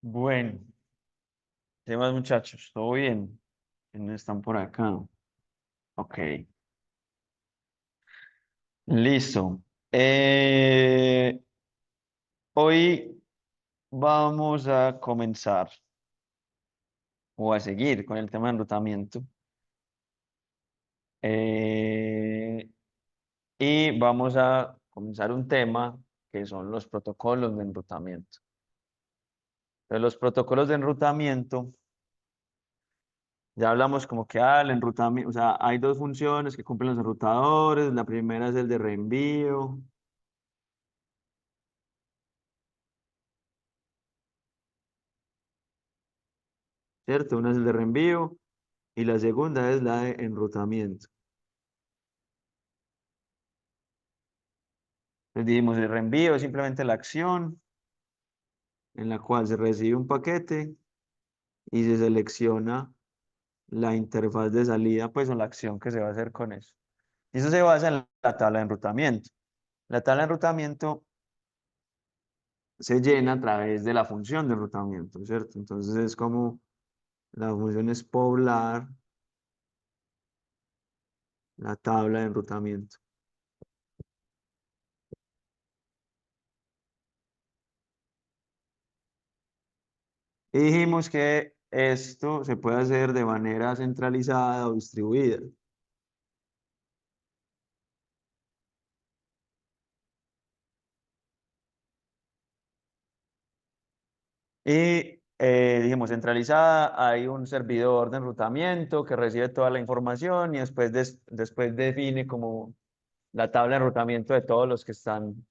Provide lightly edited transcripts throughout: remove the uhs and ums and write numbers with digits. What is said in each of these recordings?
Bueno, ¿qué más muchachos? ¿Todo bien? ¿Quiénes están por acá? Ok, listo. Eh, Hoy vamos a comenzar o a seguir con el tema de enrutamiento. Eh, y vamos a comenzar un tema que son los protocolos de enrutamiento. De los protocolos de enrutamiento, ya hablamos como que el enrutamiento, o sea, hay dos funciones que cumplen los enrutadores. La primera es el de reenvío. ¿Cierto? Una es el de reenvío y la segunda es la de enrutamiento. Les dijimos, el reenvío es simplemente la acción en la cual se recibe un paquete y se selecciona la interfaz de salida, pues, o la acción que se va a hacer con eso. Y eso se basa en la tabla de enrutamiento. La tabla de enrutamiento se llena a través de la función de enrutamiento, ¿cierto? Entonces es como la función es poblar la tabla de enrutamiento. Y dijimos que esto se puede hacer de manera centralizada o distribuida. Y dijimos, centralizada, hay un servidor de enrutamiento que recibe toda la información y después define como la tabla de enrutamiento de todos los que están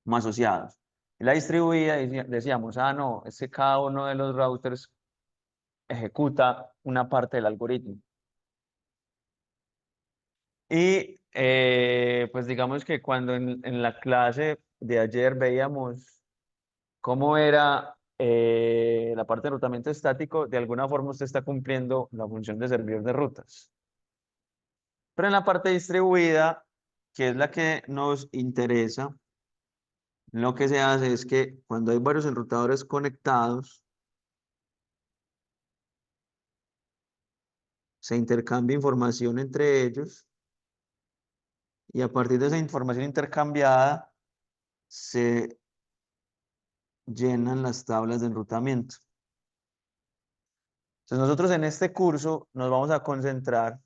más asociados. Y la distribuida, decíamos, no, es que cada uno de los routers ejecuta una parte del algoritmo. Y pues digamos que cuando en la clase de ayer veíamos cómo era la parte de enrutamiento estático, de alguna forma usted está cumpliendo la función de servidor de rutas. Pero en la parte distribuida, que es la que nos interesa, lo que se hace es que cuando hay varios enrutadores conectados, se intercambia información entre ellos y a partir de esa información intercambiada se llenan las tablas de enrutamiento. Entonces nosotros en este curso nos vamos a concentrar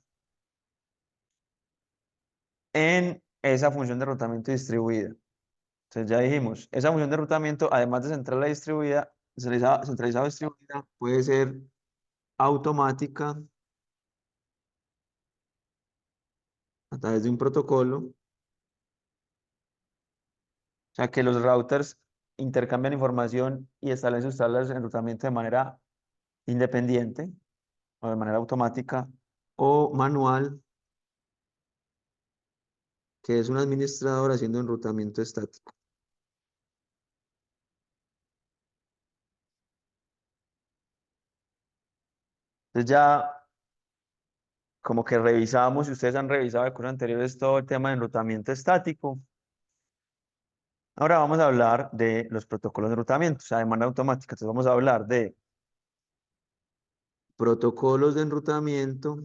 en esa función de enrutamiento distribuida. Entonces ya dijimos, esa función de enrutamiento, además de central a distribuida, centralizada o distribuida, puede ser automática a través de un protocolo. O sea que los routers intercambian información y establecen sus tablas de enrutamiento de manera independiente o de manera automática o manual, que es un administrador haciendo enrutamiento estático. Entonces ya como que revisamos, si ustedes han revisado el curso anterior, es todo el tema de enrutamiento estático. Ahora vamos a hablar de los protocolos de enrutamiento, o sea, de manera automática. Entonces vamos a hablar de protocolos de enrutamiento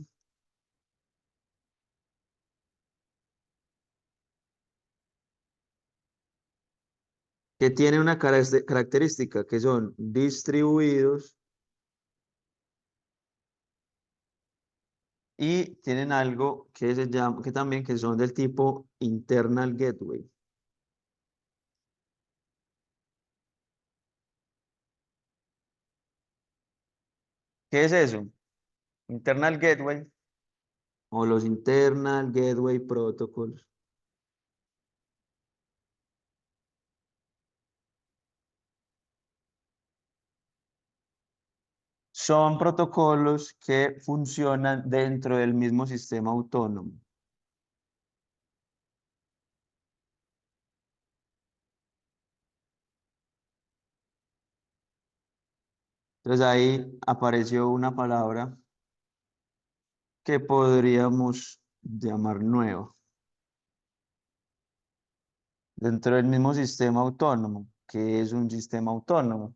que tienen una característica que son distribuidos y tienen algo que se llama, que también que son del tipo internal gateway. ¿Qué es eso? Internal gateway o los internal gateway protocols son protocolos que funcionan dentro del mismo sistema autónomo. Entonces ahí apareció una palabra que podríamos llamar nueva dentro del mismo sistema autónomo. Que es un sistema autónomo?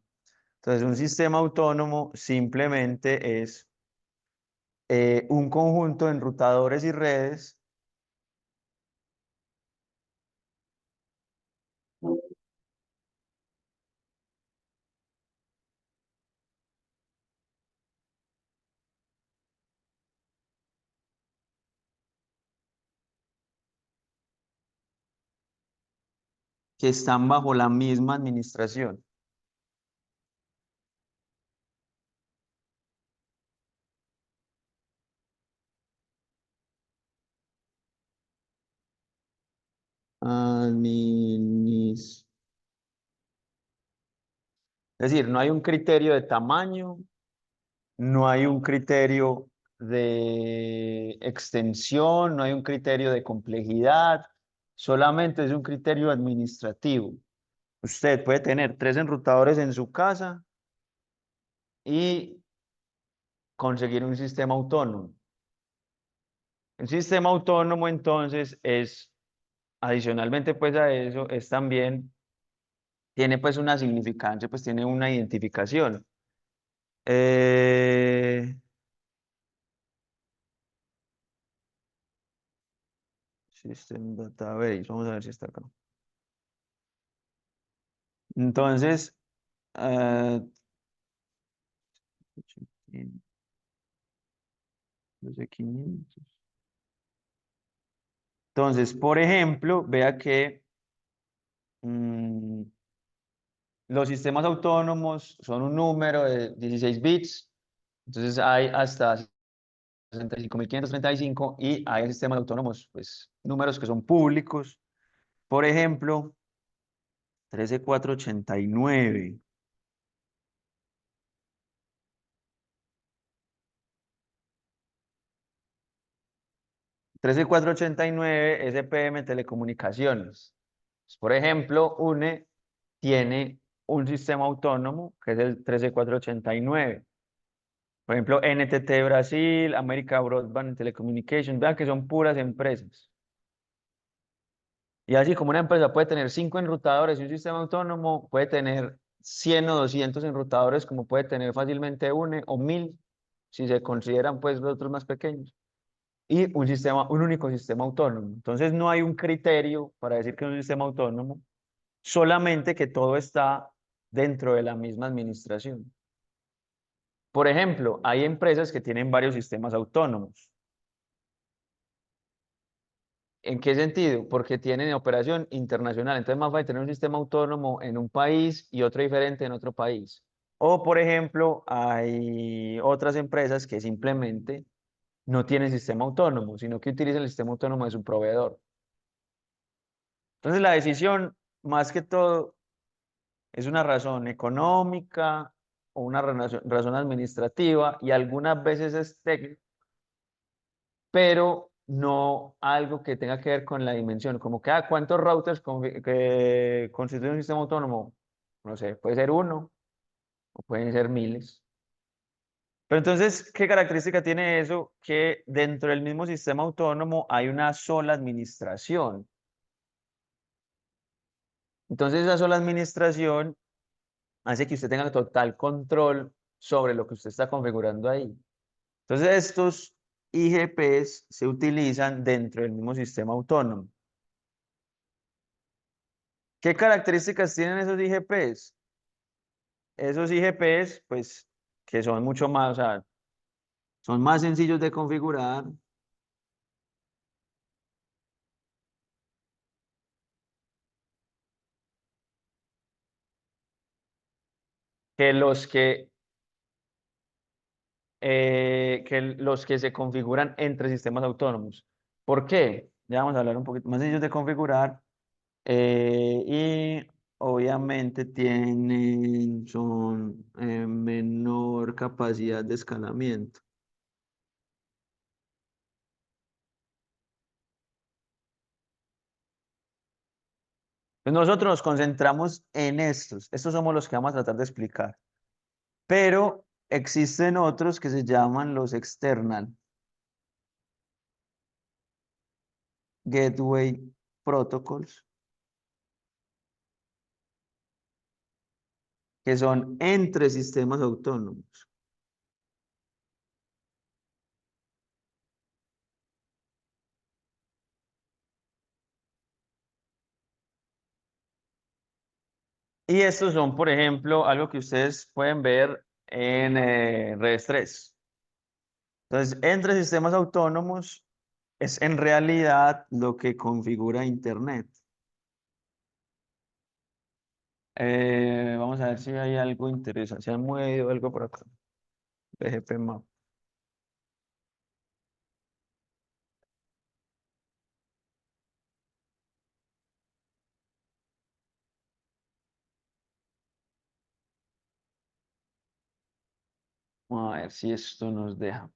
Entonces, un sistema autónomo simplemente es un conjunto de enrutadores y redes que están bajo la misma administración. Adminis- Es decir, no hay un criterio de tamaño, no hay un criterio de extensión, no hay un criterio de complejidad, solamente es un criterio administrativo. Usted puede tener 3 enrutadores en su casa y conseguir un sistema autónomo. El sistema autónomo entonces es, adicionalmente pues a eso, es también, tiene pues una significancia, pues tiene una identificación. Eh, System Database, vamos a ver si está acá. Entonces, eh, no sé, 500. Entonces, por ejemplo, vea que mm, los sistemas autónomos son un número de 16 bits, entonces hay hasta 65.535 y hay sistemas autónomos, pues números que son públicos. Por ejemplo, 13489. 13489 es EPM Telecomunicaciones. Por ejemplo, UNE tiene un sistema autónomo que es el 13489. Por ejemplo, NTT Brasil, America Broadband Telecommunications, vean que son puras empresas. Y así como una empresa puede tener 5 enrutadores y un sistema autónomo, puede tener 100 o 200 enrutadores, como puede tener fácilmente UNE o 1000, si se consideran pues los otros más pequeños. Y un sistema, un único sistema autónomo. Entonces no hay un criterio para decir que es un sistema autónomo, solamente que todo está dentro de la misma administración. Por ejemplo, hay empresas que tienen varios sistemas autónomos. ¿En qué sentido? Porque tienen operación internacional. Entonces, más fácil tener un sistema autónomo en un país y otro diferente en otro país. O, por ejemplo, hay otras empresas que simplemente no tienen sistema autónomo, sino que utilizan el sistema autónomo de su proveedor. Entonces, la decisión, más que todo, es una razón económica o una razón administrativa y algunas veces es técnica, pero no algo que tenga que ver con la dimensión, como que ¿cuántos routers que constituyen un sistema autónomo? No sé, puede ser uno o pueden ser miles. Pero entonces, ¿qué característica tiene eso? Que dentro del mismo sistema autónomo hay una sola administración. Entonces, esa sola administración hace que usted tenga total control sobre lo que usted está configurando ahí. Entonces, estos IGPs se utilizan dentro del mismo sistema autónomo. ¿Qué características tienen esos IGPs? Esos IGPs, pues, que son mucho más, o sea, son más sencillos de configurar que los que se configuran entre sistemas autónomos. ¿Por qué? Ya vamos a hablar un poquito más sencillos de configurar y obviamente son menor capacidad de escalamiento. Pues nosotros nos concentramos en estos somos los que vamos a tratar de explicar, pero existen otros que se llaman los external gateway protocols. que son entre sistemas autónomos. Y estos son, por ejemplo, algo que ustedes pueden ver en redes 3. Entonces, entre sistemas autónomos es en realidad lo que configura Internet. Vamos a ver si hay algo interesante. Se ha movido algo por acá. PGP Map. Vamos a ver si esto nos deja.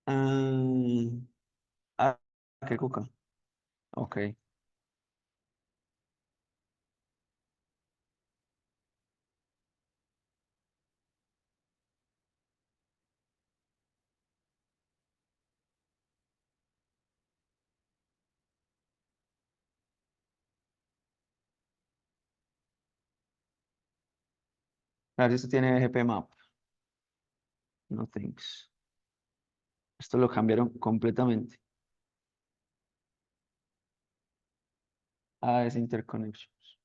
Ah, ah, qué cuca. Ok. A ver si esto tiene PGP Map. No thanks. Esto lo cambiaron completamente. Ah, es interconnections.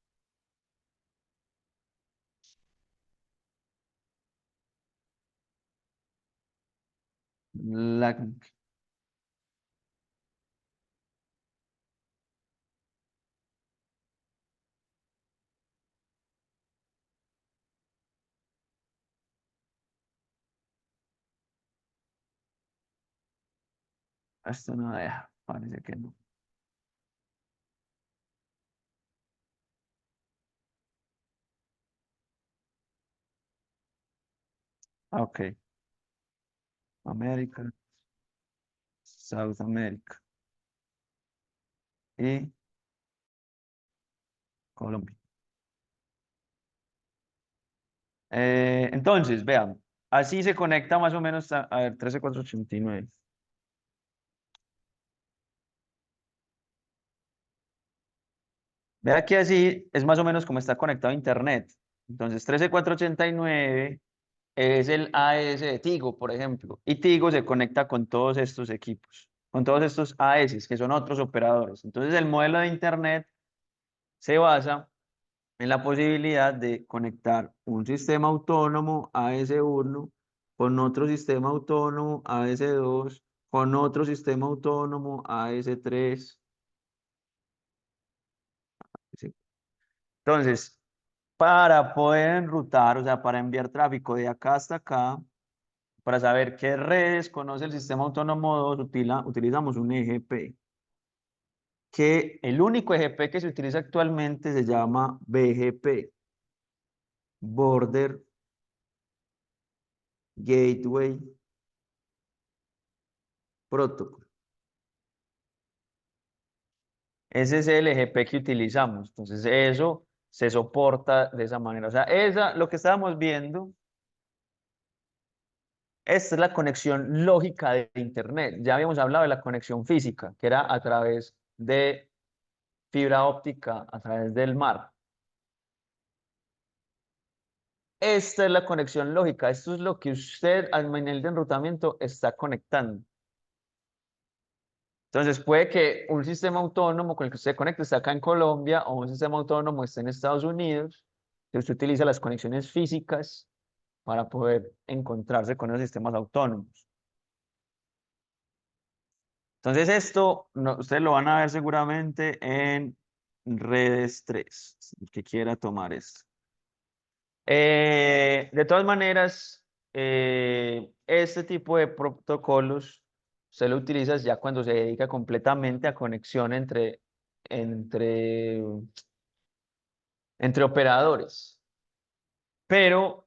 Lag. Esto no deja. Parece que no. Ah, ok. América, South America y Colombia. Entonces, vean, así se conecta más o menos a ver, 13489. Vea que así es más o menos como está conectado a Internet. Entonces, 13489 es el AES de Tigo, por ejemplo. Y Tigo se conecta con todos estos equipos, con todos estos AES, que son otros operadores. Entonces, el modelo de Internet se basa en la posibilidad de conectar un sistema autónomo AS1 con otro sistema autónomo AS2, con otro sistema autónomo AS3. ¿Sí? Entonces, para poder enrutar, o sea, para enviar tráfico de acá hasta acá, para saber qué redes conoce el sistema autónomo 2, utilizamos un EGP, que el único EGP que se utiliza actualmente se llama BGP, Border Gateway Protocol. Ese es el EGP que utilizamos. Entonces, eso se soporta de esa manera. O sea, lo que estábamos viendo, esta es la conexión lógica de Internet. Ya habíamos hablado de la conexión física, que era a través de fibra óptica, a través del mar. Esta es la conexión lógica. Esto es lo que usted al nivel de enrutamiento está conectando. Entonces, puede que un sistema autónomo con el que usted conecte esté acá en Colombia o un sistema autónomo esté en Estados Unidos, que usted utiliza las conexiones físicas para poder encontrarse con los sistemas autónomos. Entonces, esto ustedes lo van a ver seguramente en redes 3, el que quiera tomar esto. De todas maneras, este tipo de protocolos se lo utiliza ya cuando se dedica completamente a conexión entre, entre operadores. Pero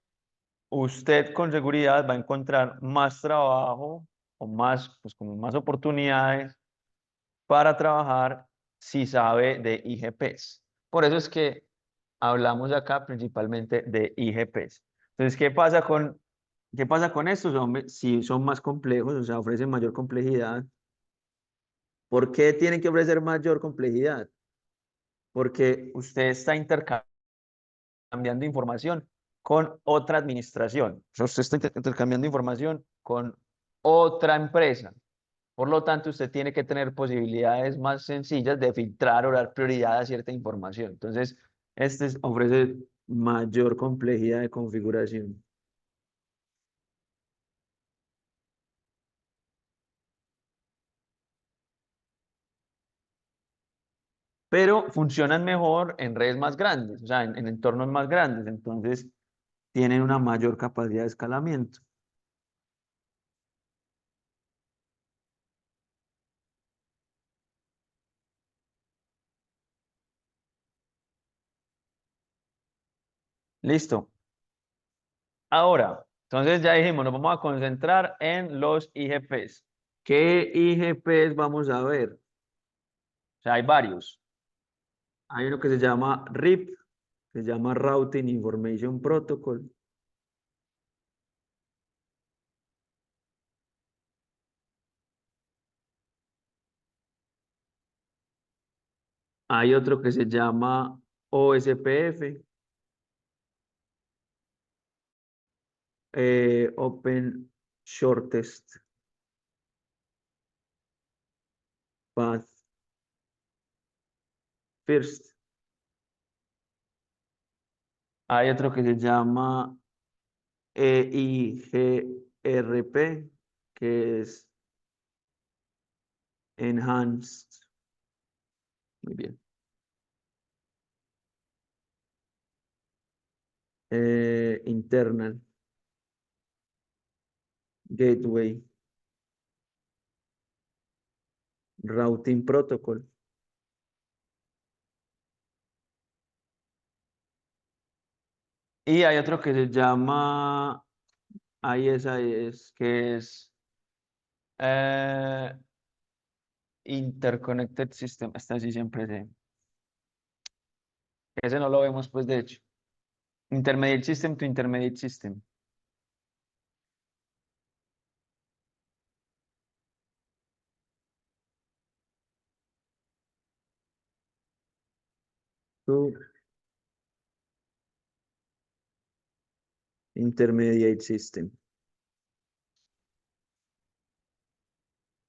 usted con seguridad va a encontrar más trabajo o más, pues como más oportunidades para trabajar si sabe de IGPs. Por eso es que hablamos acá principalmente de IGPs. Entonces, ¿qué pasa con ¿Qué pasa con estos? Si son más complejos, o sea, ofrecen mayor complejidad. ¿Por qué tienen que ofrecer mayor complejidad? Porque usted está intercambiando información con otra administración. O sea, usted está intercambiando información con otra empresa. Por lo tanto, usted tiene que tener posibilidades más sencillas de filtrar o dar prioridad a cierta información. Entonces, ofrece mayor complejidad de configuración. Pero funcionan mejor en redes más grandes, o sea, en entornos más grandes. Entonces, tienen una mayor capacidad de escalamiento. Listo. Ahora, entonces ya dijimos, nos vamos a concentrar en los IGPs. ¿Qué IGPs vamos a ver? O sea, hay varios. Hay uno que se llama RIP, que se llama Routing Information Protocol. Hay otro que se llama OSPF, Open Shortest Path First. Hay otro que se llama EIGRP, que es Enhanced. Muy bien. Internal Gateway Routing Protocol. Y hay otro que se llama ISIS, que es eh, Interconnected System. Esta sí siempre sé. Ese no lo vemos, pues, de hecho. Intermediate System to Intermediate System. To Intermediate System.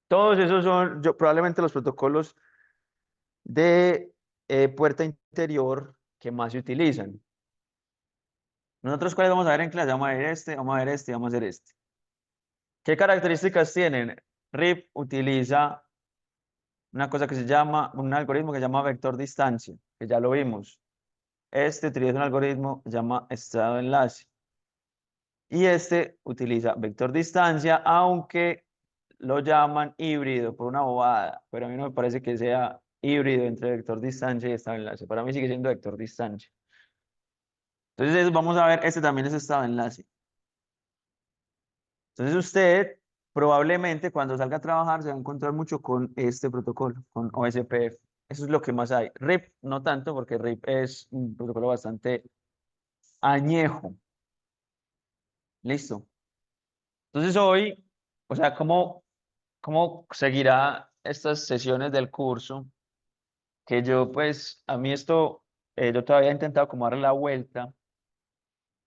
Todos esos son probablemente los protocolos de puerta interior que más se utilizan. Nosotros, ¿cuáles vamos a ver en clase? Vamos a ver este, vamos a ver este y vamos a ver este. ¿Qué características tienen? RIP utiliza una cosa que se llama, un algoritmo que se llama vector distancia, que ya lo vimos. Este utiliza un algoritmo que se llama estado de enlace. Y este utiliza vector distancia, aunque lo llaman híbrido por una bobada, pero a mí no me parece que sea híbrido entre vector distancia y estado de enlace. Para mí sigue siendo vector distancia. Entonces vamos a ver, este también es estado de enlace. Entonces usted probablemente cuando salga a trabajar se va a encontrar mucho con este protocolo, con OSPF. Eso es lo que más hay. RIP no tanto, porque RIP es un protocolo bastante añejo. Listo. Entonces hoy, o sea, ¿cómo seguirá estas sesiones del curso? Que yo, pues, a mí esto, yo todavía he intentado como darle la vuelta,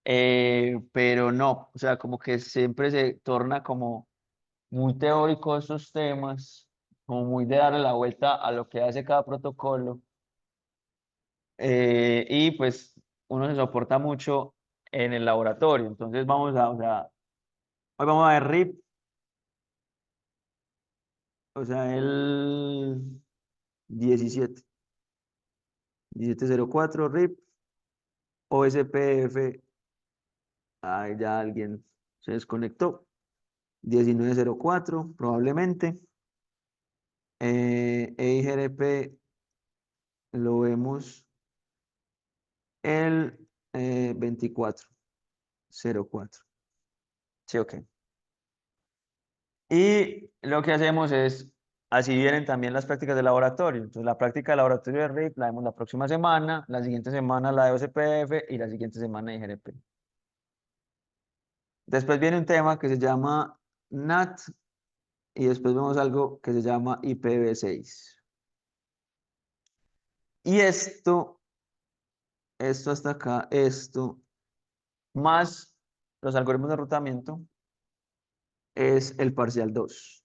pero no, o sea, como que siempre se torna como muy teórico estos temas, como muy de darle la vuelta a lo que hace cada protocolo, y pues uno se soporta mucho en el laboratorio. Entonces o sea, hoy vamos a ver RIP, o sea, el 17, 1704 RIP, OSPF, ahí ya alguien se desconectó, 1904 probablemente, EIGRP lo vemos el 2404. Sí, ok. Y lo que hacemos es, así vienen también las prácticas de laboratorio. Entonces, la práctica de laboratorio de RIP la vemos la próxima semana, la siguiente semana la de OCPF y la siguiente semana de IGRP. Después viene un tema que se llama NAT y después vemos algo que se llama IPv6. Y esto hasta acá, esto, más los algoritmos de enrutamiento, es el parcial 2.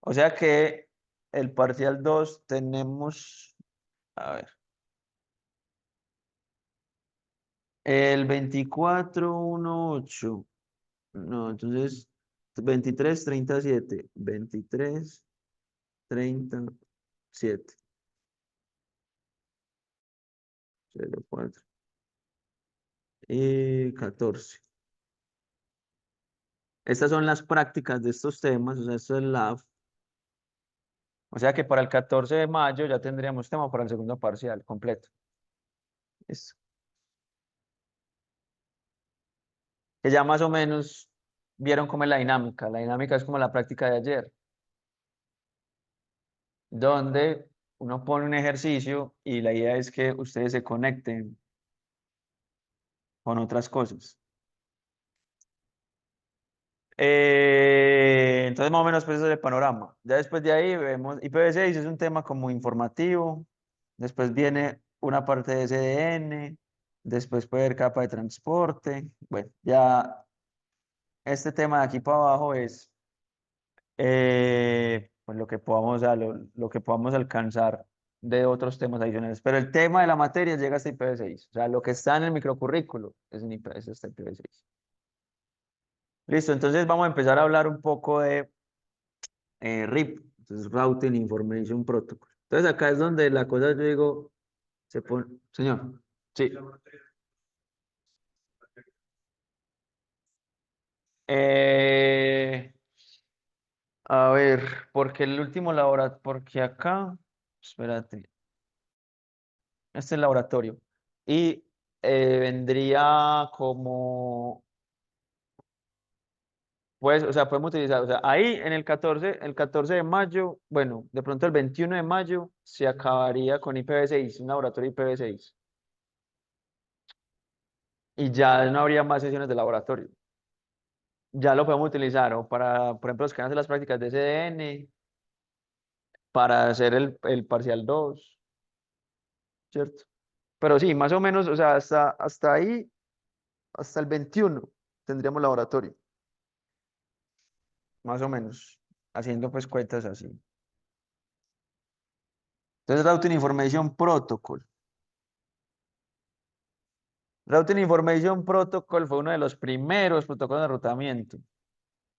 O sea que el parcial 2 tenemos, a ver, el 2418. No, entonces 2337, 2337, 04 y 14. Estas son las prácticas de estos temas, o sea, esto es lab. O sea que para el 14 de mayo ya tendríamos tema para el segundo parcial completo. Listo. Que ya más o menos vieron cómo es la dinámica. La dinámica es como la práctica de ayer, donde uno pone un ejercicio y la idea es que ustedes se conecten con otras cosas. Entonces, más o menos, pues ese es el panorama. Ya después de ahí vemos, IPv6 es un tema como informativo, después viene una parte de SDN, después puede haber capa de transporte. Bueno, ya este tema de aquí para abajo es pues lo que podamos, lo que podamos alcanzar de otros temas adicionales. Pero el tema de la materia llega hasta IPv6. O sea, lo que está en el microcurrículo es, en IPv6, hasta IPv6. Listo, entonces vamos a empezar a hablar un poco de RIP, entonces Routing Information Protocol. Entonces acá es donde la cosa, yo digo, se pone, señor, sí. Eh, a ver, porque el último laboratorio, porque acá, espérate, este es el laboratorio. Y vendría como, pues, o sea, podemos utilizar, o sea, ahí en el 14 de mayo, bueno, de pronto el 21 de mayo se acabaría con IPv6, un laboratorio IPv6. Y ya no habría más sesiones de laboratorio. Ya lo podemos utilizar o para, por ejemplo, los que van a hacer las prácticas de SDN, para hacer el parcial 2, ¿cierto? Pero sí, más o menos, o sea, hasta ahí, hasta el 21 tendríamos laboratorio, más o menos, haciendo pues cuentas así. Entonces, Routing Information Protocol. Routing Information Protocol fue uno de los primeros protocolos de enrutamiento.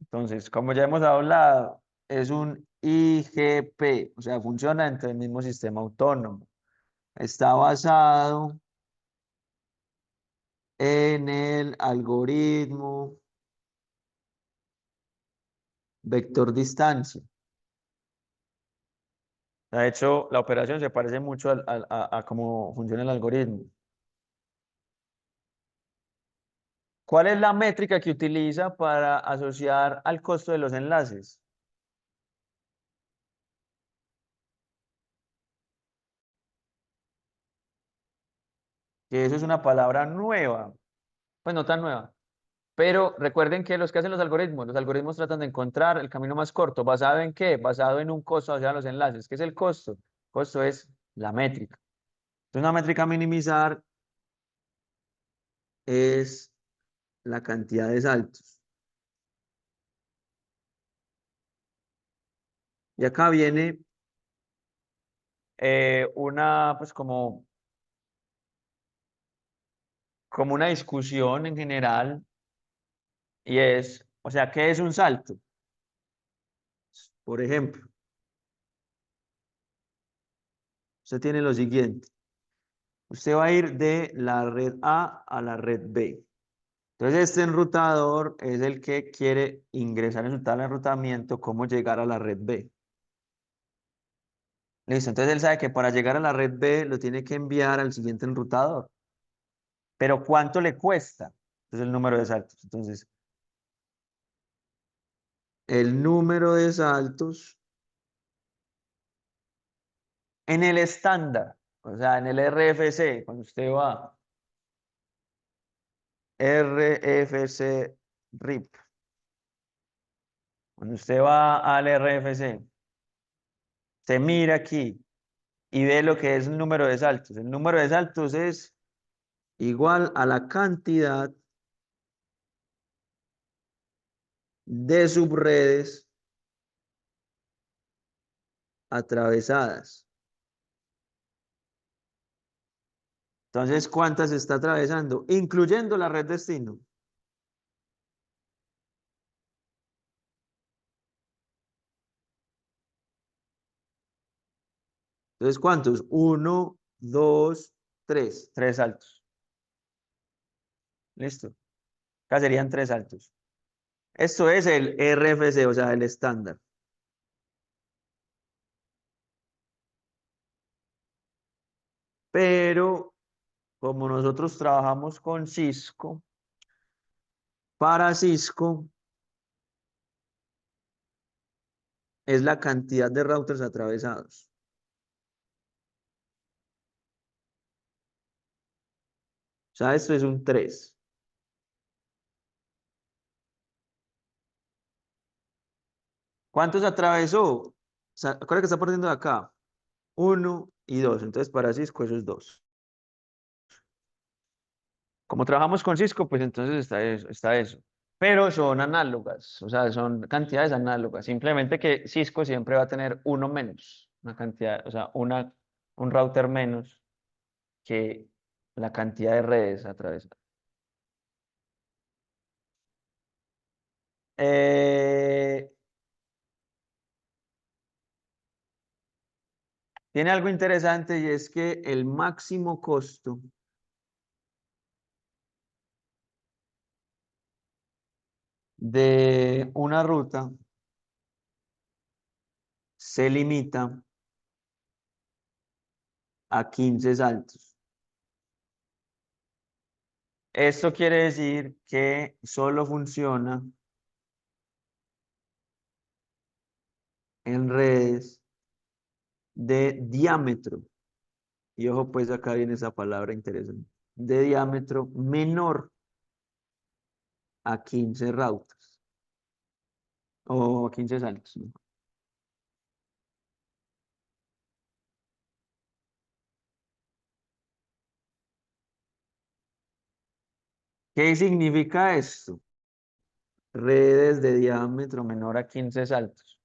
Entonces, como ya hemos hablado, es un IGP, o sea, funciona dentro del mismo sistema autónomo. Está basado en el algoritmo vector distancia. De hecho, la operación se parece mucho a cómo funciona el algoritmo. ¿Cuál es la métrica que utiliza para asociar al costo de los enlaces? Que eso es una palabra nueva, pues no tan nueva. Pero recuerden que los que hacen los algoritmos tratan de encontrar el camino más corto. ¿Basado en qué? Basado en un costo asociado a los enlaces. ¿Qué es el costo? El costo es la métrica. Entonces, una métrica a minimizar es la cantidad de saltos. Y acá viene una, pues como una discusión en general, y es, o sea, ¿qué es un salto? Por ejemplo, usted tiene lo siguiente. Usted va a ir de la red A la red B. Entonces, este enrutador es el que quiere ingresar en su tabla de enrutamiento cómo llegar a la red B. Listo, entonces él sabe que para llegar a la red B lo tiene que enviar al siguiente enrutador. Pero ¿cuánto le cuesta? Entonces el número de saltos. Entonces, el número de saltos en el estándar, o sea, en el RFC, cuando usted va RFC RIP. Cuando usted va al RFC, se mira aquí y ve lo que es el número de saltos. El número de saltos es igual a la cantidad de subredes atravesadas. Entonces, ¿cuántas está atravesando? Incluyendo la red destino. Entonces, ¿cuántos? Uno, dos, tres. Tres saltos. Listo. Acá serían tres saltos. Esto es el RFC, o sea, el estándar. Pero como nosotros trabajamos con Cisco, para Cisco es la cantidad de routers atravesados. O sea, esto es un 3. ¿Cuántos atravesó? O sea, acuérdate que está partiendo de acá. Uno y dos. Entonces, para Cisco eso es dos. Como trabajamos con Cisco, pues entonces está eso, está eso. Pero son análogas, o sea, son cantidades análogas. Simplemente que Cisco siempre va a tener uno menos, una cantidad, o sea, un router menos que la cantidad de redes atravesadas. Eh, Tiene algo interesante y es que el máximo costo de una ruta se limita a 15 saltos. Esto quiere decir que solo funciona en redes de diámetro. Y ojo, pues acá viene esa palabra interesante. De diámetro menor a 15 routers o 15 saltos, ¿no? ¿Qué significa esto? Redes de diámetro menor a 15 saltos.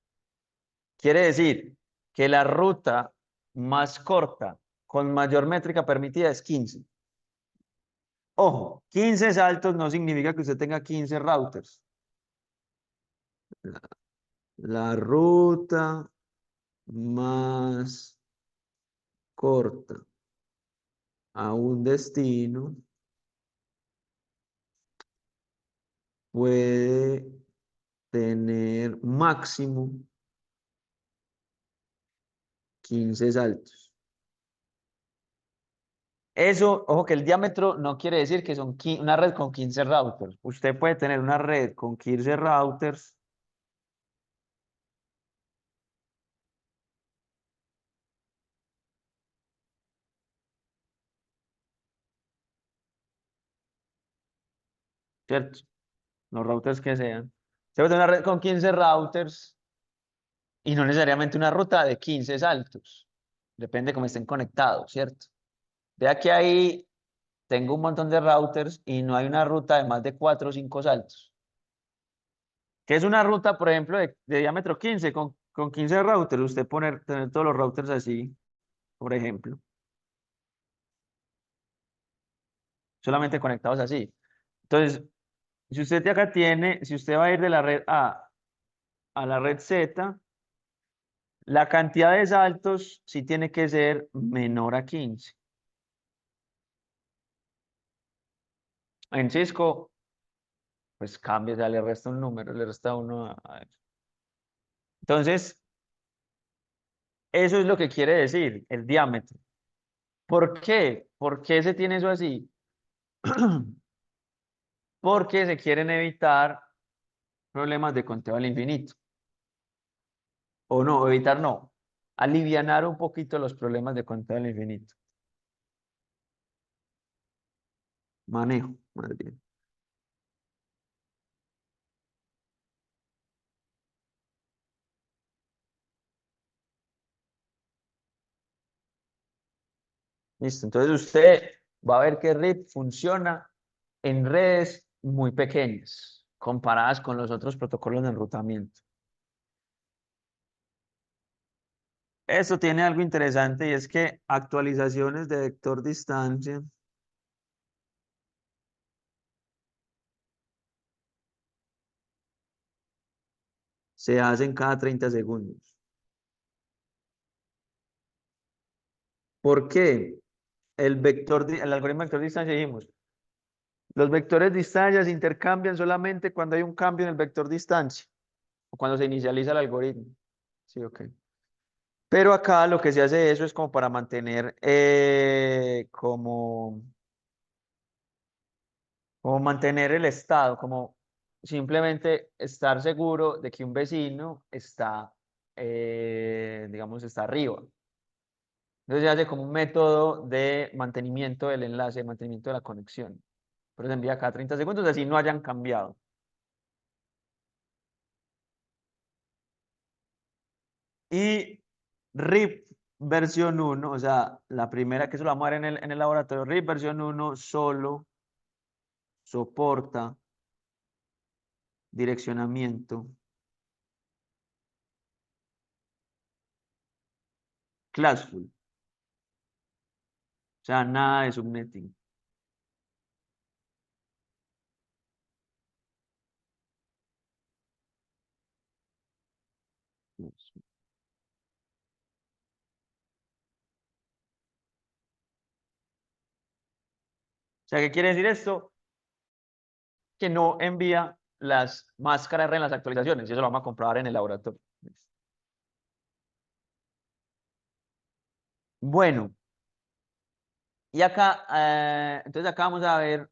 Quiere decir que la ruta más corta con mayor métrica permitida es 15. Ojo, 15 saltos no significa que usted tenga 15 routers. La, la ruta más corta a un destino puede tener máximo 15 saltos. Eso, ojo que el diámetro no quiere decir que son una red con 15 routers. Usted puede tener una red con 15 routers. ¿Cierto? Los routers que sean. Se puede tener una red con 15 routers y no necesariamente una ruta de 15 saltos. Depende de cómo estén conectados, ¿cierto? Vea que ahí tengo un montón de routers y no hay una ruta de más de 4 o 5 saltos. ¿Qué es una ruta, por ejemplo, de diámetro 15 con 15 routers? Usted tener todos los routers así, por ejemplo, solamente conectados así. Entonces, si usted de acá tiene, si usted va a ir de la red A la red Z, la cantidad de saltos sí tiene que ser menor a 15. En Cisco, pues cambia, o sea, le resta un número, le resta uno a eso. Entonces, eso es lo que quiere decir el diámetro. ¿Por qué? ¿Por qué se tiene eso así? Porque se quieren evitar problemas de conteo al infinito. O no, evitar no. Alivianar un poquito los problemas de conteo al infinito. Manejo, más bien. Listo. Entonces usted va a ver que RIP funciona en redes muy pequeñas comparadas con los otros protocolos de enrutamiento. Esto tiene algo interesante y es que actualizaciones de vector distancia se hacen cada 30 segundos. ¿Por qué? El algoritmo de vector distancia dijimos, los vectores distancia se intercambian solamente cuando hay un cambio en el vector distancia o cuando se inicializa el algoritmo. Sí, ok. Pero acá lo que se hace eso es como para mantener como mantener el estado, como simplemente estar seguro de que un vecino está, digamos, está arriba. Entonces se hace como un método de mantenimiento del enlace, de mantenimiento de la conexión. Pero se envía cada 30 segundos, así no hayan cambiado. Y RIP versión uno, o sea, la primera que se lo vamos a ver en el laboratorio, RIP versión uno solo soporta direccionamiento classful, o sea, nada de subnetting. O sea, ¿qué quiere decir esto? Que no envía las máscaras R en las actualizaciones, y eso lo vamos a comprobar en el laboratorio. Bueno, y acá, entonces acá vamos a ver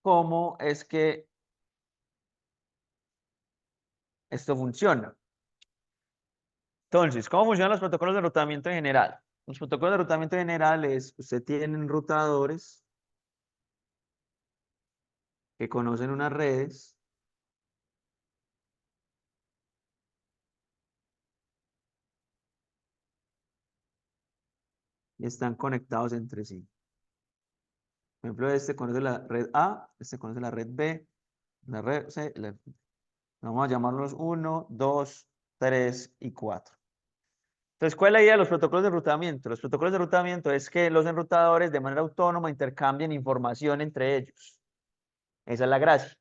cómo es que esto funciona. Entonces, ¿cómo funcionan los protocolos de enrutamiento en general? Los protocolos de enrutamiento en general es, usted tiene enrutadores que conocen unas redes y están conectados entre sí. Por ejemplo, este conoce la red A, este conoce la red B, la red C, vamos a llamarlos uno, 2, 3 y 4. Entonces, ¿cuál es la idea de los protocolos de enrutamiento? Los protocolos de enrutamiento es que los enrutadores de manera autónoma intercambien información entre ellos. Esa es la gracia.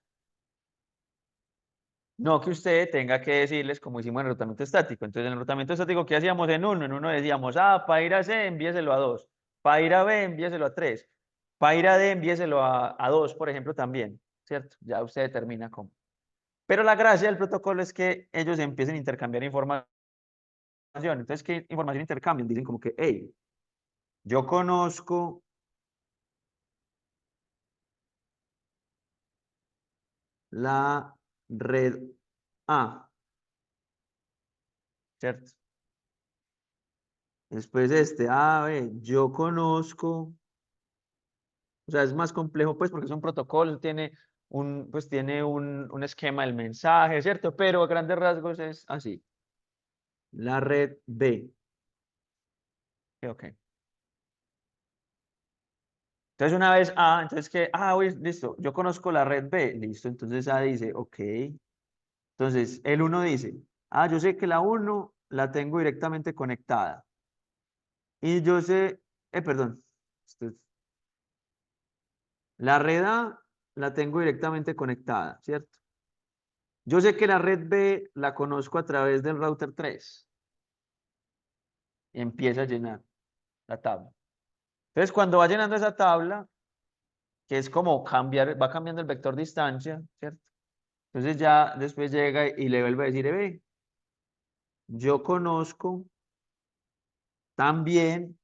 No que usted tenga que decirles como hicimos en enrutamiento estático. Entonces, en el enrutamiento estático, ¿qué hacíamos en uno? En uno decíamos, para ir a C, envíeselo a 2. Para ir a B, envíeselo a 3. Para ir a D, envíeselo a 2, por ejemplo, también. ¿Cierto? Ya usted determina cómo. Pero la gracia del protocolo es que ellos empiecen a intercambiar información. Entonces, ¿qué información intercambian? Dicen como que, hey, yo conozco la red A, ¿cierto? Después B, yo conozco, o sea, es más complejo pues porque es un protocolo, tiene un esquema del mensaje, ¿cierto? Pero a grandes rasgos es así. La red B. Ok. Entonces una vez entonces que, uy, listo, yo conozco la red B, listo, entonces A dice, ok. Entonces el uno dice, yo sé que la uno la tengo directamente conectada. Y yo sé, perdón, esto la red A la tengo directamente conectada, ¿cierto? Yo sé que la red B la conozco a través del router 3 y empieza a llenar la tabla. Entonces, cuando va llenando esa tabla, que es como cambiar, va cambiando el vector distancia, ¿cierto? Entonces ya después llega y le vuelve a decir, ve, yo conozco también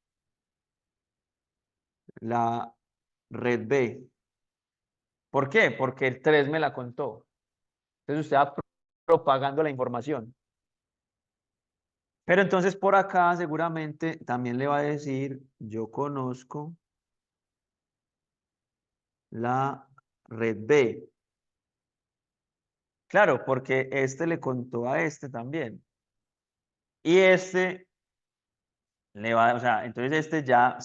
la red B. ¿Por qué? Porque el 3 me la contó. Entonces usted va propagando la información. Pero entonces por acá seguramente también le va a decir, yo conozco la red B. Claro, porque este le contó a este también. Y este O sea, entonces este ya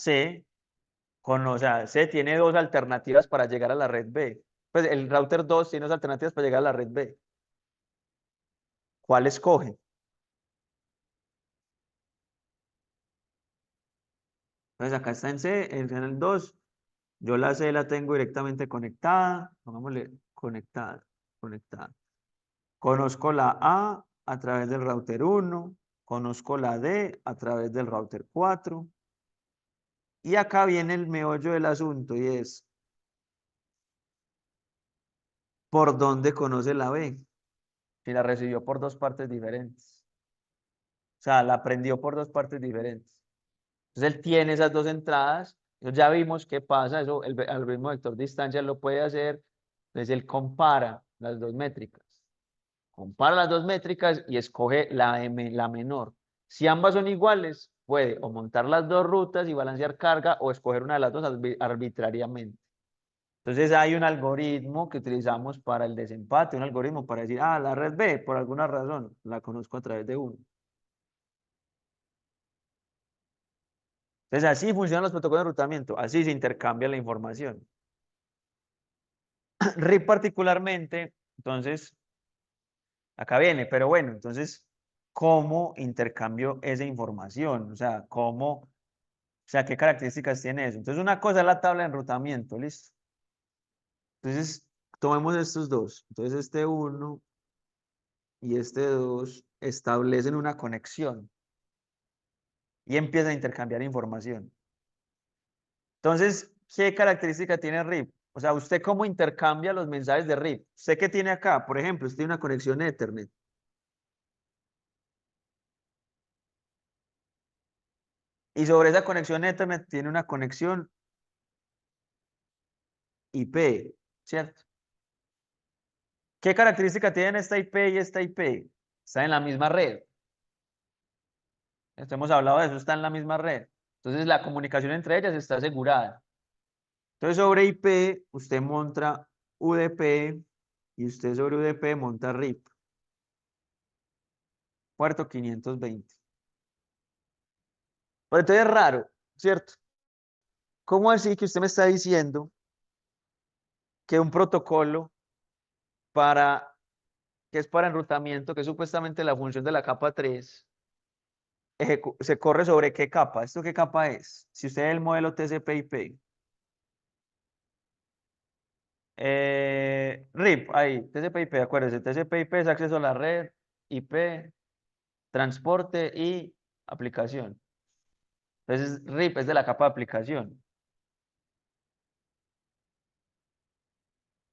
o sea, C tiene dos alternativas para llegar a la red B. Pues el router 2 tiene dos alternativas para llegar a la red B. ¿Cuál escoge? Entonces acá está en C, en el 2. Yo la C la tengo directamente conectada. Pongámosle conectada, conectada. Conozco la A través del router 1. Conozco la D a través del router 4. Y acá viene el meollo del asunto y es, ¿por dónde conoce la B? Si la recibió por dos partes diferentes. O sea, la aprendió por dos partes diferentes. Entonces él tiene esas dos entradas. Entonces ya vimos qué pasa. Eso el algoritmo de vector distancia lo puede hacer. Entonces él compara las dos métricas. Compara las dos métricas y escoge la menor. Si ambas son iguales, puede o montar las dos rutas y balancear carga o escoger una de las dos arbitrariamente. Entonces hay un algoritmo que utilizamos para el desempate, un algoritmo para decir, la red B, por alguna razón, la conozco a través de uno. Entonces así funcionan los protocolos de enrutamiento, así se intercambia la información. RIP particularmente, entonces, acá viene, pero bueno, entonces, ¿cómo intercambio esa información? O sea, ¿qué características tiene eso? Entonces, una cosa es la tabla de enrutamiento, ¿listo? Entonces, tomemos estos dos. Entonces, este uno y este 2 establecen una conexión y empiezan a intercambiar información. Entonces, ¿qué característica tiene RIP? O sea, ¿usted cómo intercambia los mensajes de RIP? ¿Usted qué tiene acá? Por ejemplo, usted tiene una conexión Ethernet. Y sobre esa conexión Ethernet tiene una conexión IP, ¿cierto? ¿Qué característica tienen esta IP y esta IP? Están en la misma red. Esto hemos hablado de eso, está en la misma red. Entonces, la comunicación entre ellas está asegurada. Entonces, sobre IP, usted monta UDP y usted sobre UDP monta RIP, puerto 520. Pero entonces es raro, ¿cierto? ¿Cómo así que usted me está diciendo que un protocolo para, que es para enrutamiento, que es supuestamente la función de la capa 3, se corre sobre qué capa? ¿Esto qué capa es? Si usted es el modelo TCP/IP. RIP, ahí, TCP/IP, acuérdese, TCP/IP es acceso a la red, IP, transporte y aplicación. Entonces, RIP es de la capa de aplicación.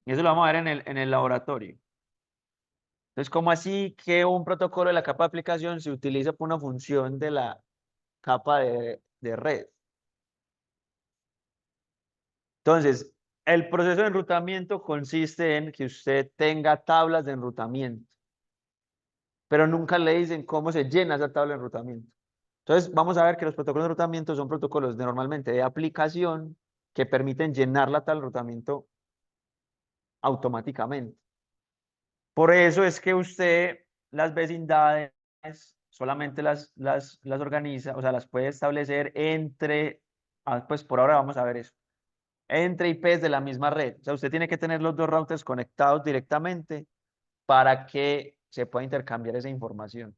Y eso lo vamos a ver en el laboratorio. Entonces, ¿cómo así que un protocolo de la capa de aplicación se utiliza por una función de la capa de red? Entonces, el proceso de enrutamiento consiste en que usted tenga tablas de enrutamiento, pero nunca le dicen cómo se llena esa tabla de enrutamiento. Entonces, vamos a ver que los protocolos de enrutamiento son protocolos normalmente de aplicación que permiten llenar la tabla de enrutamiento automáticamente. Por eso es que usted las vecindades solamente las organiza, o sea, las puede establecer entre, pues por ahora vamos a ver eso, entre IPs de la misma red. O sea, usted tiene que tener los dos routers conectados directamente para que se pueda intercambiar esa información.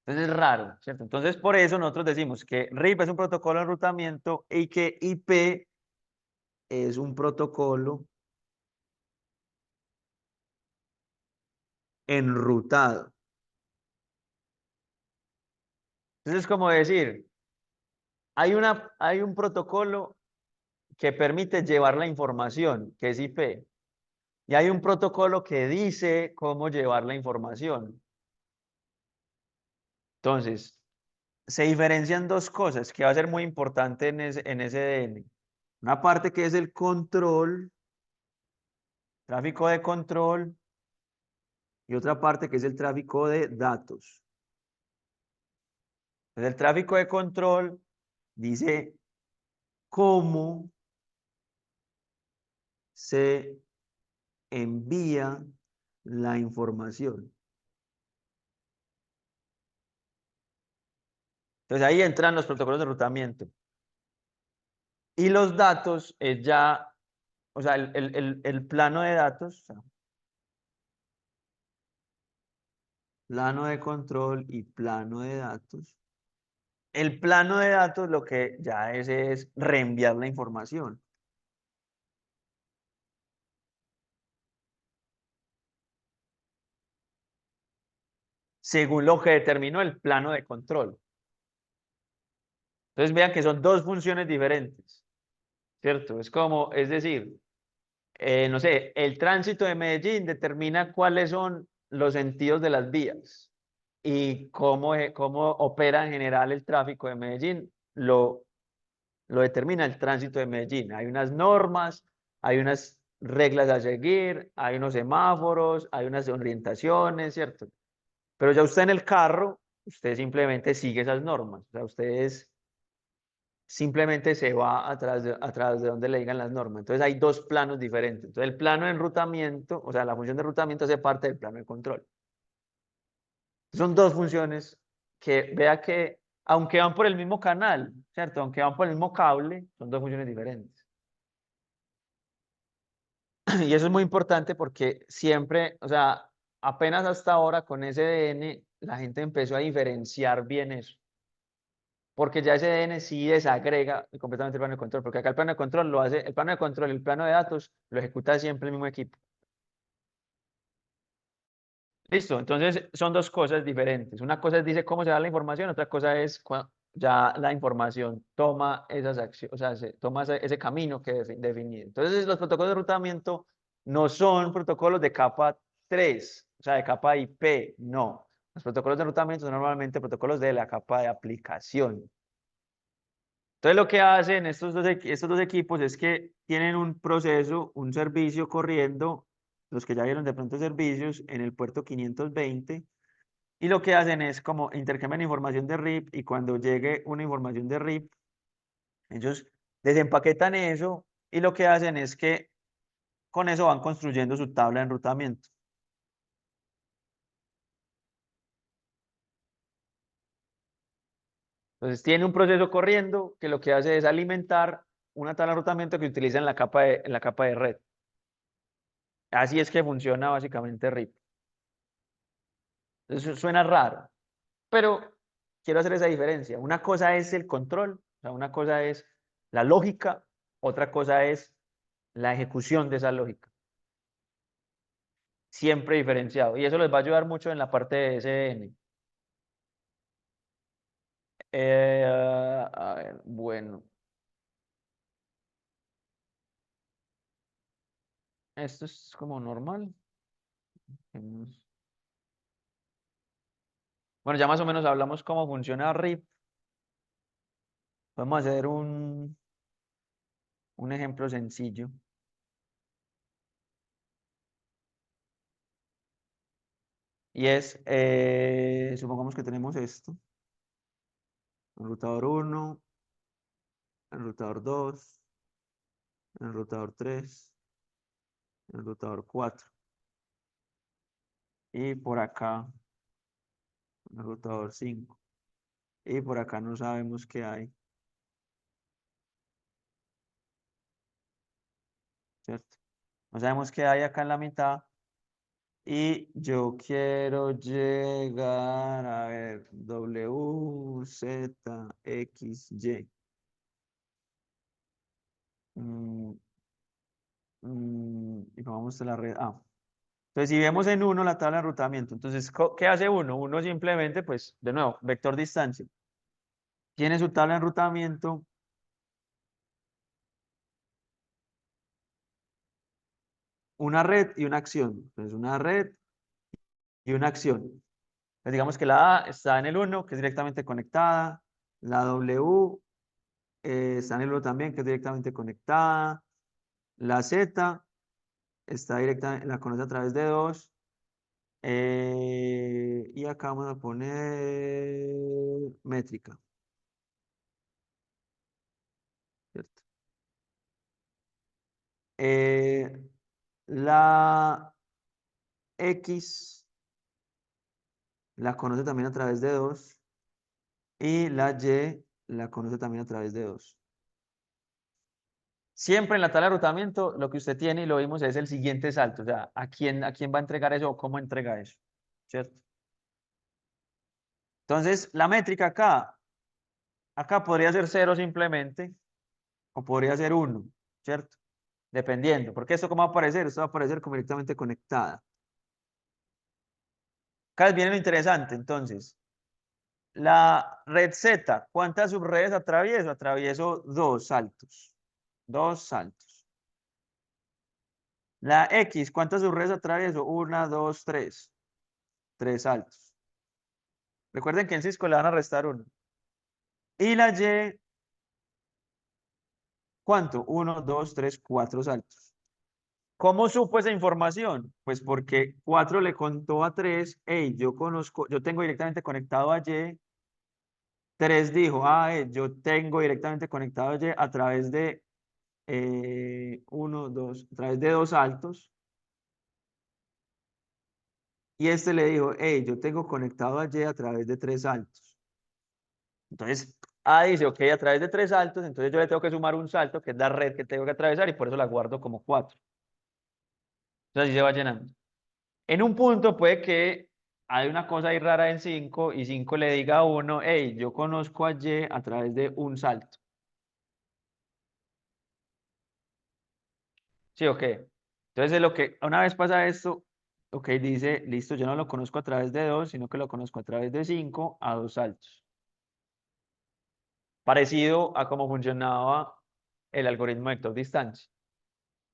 Entonces es raro, ¿cierto? Entonces por eso nosotros decimos que RIP es un protocolo de enrutamiento y que IP es un protocolo enrutado. Entonces es como decir, hay un protocolo que permite llevar la información, que es IP, y hay un protocolo que dice cómo llevar la información. Entonces, se diferencian dos cosas que va a ser muy importante en SDN. Una parte que es el control, tráfico de control, y otra parte que es el tráfico de datos. Entonces, el tráfico de control dice cómo se envía la información. Entonces ahí entran los protocolos de enrutamiento. Y los datos es ya, o sea, el plano de datos, o sea, plano de control y plano de datos. El plano de datos lo que ya es reenviar la información. Según lo que determinó el plano de control. Entonces vean que son dos funciones diferentes, ¿cierto? Es como, es decir, no sé, el tránsito de Medellín determina cuáles son los sentidos de las vías y cómo opera en general el tráfico de Medellín, lo determina el tránsito de Medellín. Hay unas normas, hay unas reglas a seguir, hay unos semáforos, hay unas orientaciones, ¿cierto? Pero ya usted en el carro, usted simplemente sigue esas normas. O sea, ustedes simplemente se va atrás de donde le digan las normas. Entonces hay dos planos diferentes. Entonces el plano de enrutamiento, o sea, la función de enrutamiento hace parte del plano de control. Son dos funciones que vea que, aunque van por el mismo canal, ¿cierto? Aunque van por el mismo cable, son dos funciones diferentes. Y eso es muy importante porque siempre, o sea, apenas hasta ahora con SDN, la gente empezó a diferenciar bien eso. Porque ya SDN sí desagrega completamente el plano de control, porque acá el plano de control lo hace, el plano de control y el plano de datos lo ejecuta siempre el mismo equipo. Listo, entonces son dos cosas diferentes. Una cosa es dice cómo se da la información, otra cosa es ya la información toma esas acciones, o sea, se toma ese camino que definido. Entonces los protocolos de enrutamiento no son protocolos de capa 3, o sea, de capa IP, no. Los protocolos de enrutamiento son normalmente protocolos de la capa de aplicación. Entonces lo que hacen estos dos equipos es que tienen un proceso, un servicio corriendo, los que ya vieron de pronto servicios, en el puerto 520, y lo que hacen es como intercambian información de RIP y cuando llegue una información de RIP, ellos desempaquetan eso y lo que hacen es que con eso van construyendo su tabla de enrutamiento. Entonces tiene un proceso corriendo que lo que hace es alimentar una tabla de enrutamiento que utiliza en la capa de red. Así es que funciona básicamente RIP. Eso suena raro, pero quiero hacer esa diferencia. Una cosa es el control, o sea, una cosa es la lógica, otra cosa es la ejecución de esa lógica. Siempre diferenciado. Y eso les va a ayudar mucho en la parte de SN. A ver, bueno, esto es como normal. Bueno, ya más o menos hablamos cómo funciona RIP. Vamos a hacer un ejemplo sencillo. Y es, supongamos que tenemos esto. Enrutador 1, enrutador 2, enrutador 3, enrutador 4. Y por acá, enrutador 5. Y por acá no sabemos qué hay, ¿cierto? No sabemos qué hay acá en la mitad. Y yo quiero llegar a ver W, Z, X, Y. Mm, y vamos a la red A. Entonces, si vemos en uno la tabla de enrutamiento, entonces, ¿qué hace uno? Uno simplemente, pues, de nuevo, vector distancia. Tiene su tabla de enrutamiento, una red y una acción. Entonces, una red y una acción. Entonces, digamos que la A está en el uno, que es directamente conectada. La W está en el uno también, que es directamente conectada. La Z está directa, la conoce a través de dos. Y acá vamos a poner métrica, ¿cierto? Eh, la X la conoce también a través de dos. y la Y la conoce también a través de 2. Siempre en la tabla de enrutamiento lo que usted tiene, y lo vimos, es el siguiente salto. O sea, ¿a quién va a entregar eso o cómo entrega eso? ¿Cierto? Entonces, la métrica acá podría ser 0 simplemente, o podría ser 1, ¿cierto? Dependiendo, porque esto cómo va a aparecer, esto va a aparecer como directamente conectada. Acá viene lo interesante, entonces, la red Z, ¿cuántas subredes atravieso? Atravieso 2 saltos, 2 saltos. La X, ¿cuántas subredes atravieso? 1, 2, 3, 3 saltos. Recuerden que en Cisco le van a restar 1. Y la Y, ¿cuánto? 1, 2, 3, 4 saltos. ¿Cómo supo esa información? Pues porque 4 le contó a 3, hey, yo tengo directamente conectado a Y. 3 dijo, yo tengo directamente conectado a Y a través de 1, 2, a través de 2 saltos. Y este le dijo, hey, yo tengo conectado a Y a través de 3 saltos. Entonces, dice, ok, a través de 3 saltos, entonces yo le tengo que sumar un salto, que es la red que tengo que atravesar, y por eso la guardo como 4. Entonces así se va llenando. En un punto puede que hay una cosa ahí rara en 5 y 5 le diga a uno, hey, yo conozco a Y a través de un salto. Sí, ok. Entonces, una vez pasa esto, ok, dice, listo, yo no lo conozco a través de 2, sino que lo conozco a través de 5 a 2 saltos. Parecido a cómo funcionaba el algoritmo de vector-distancia.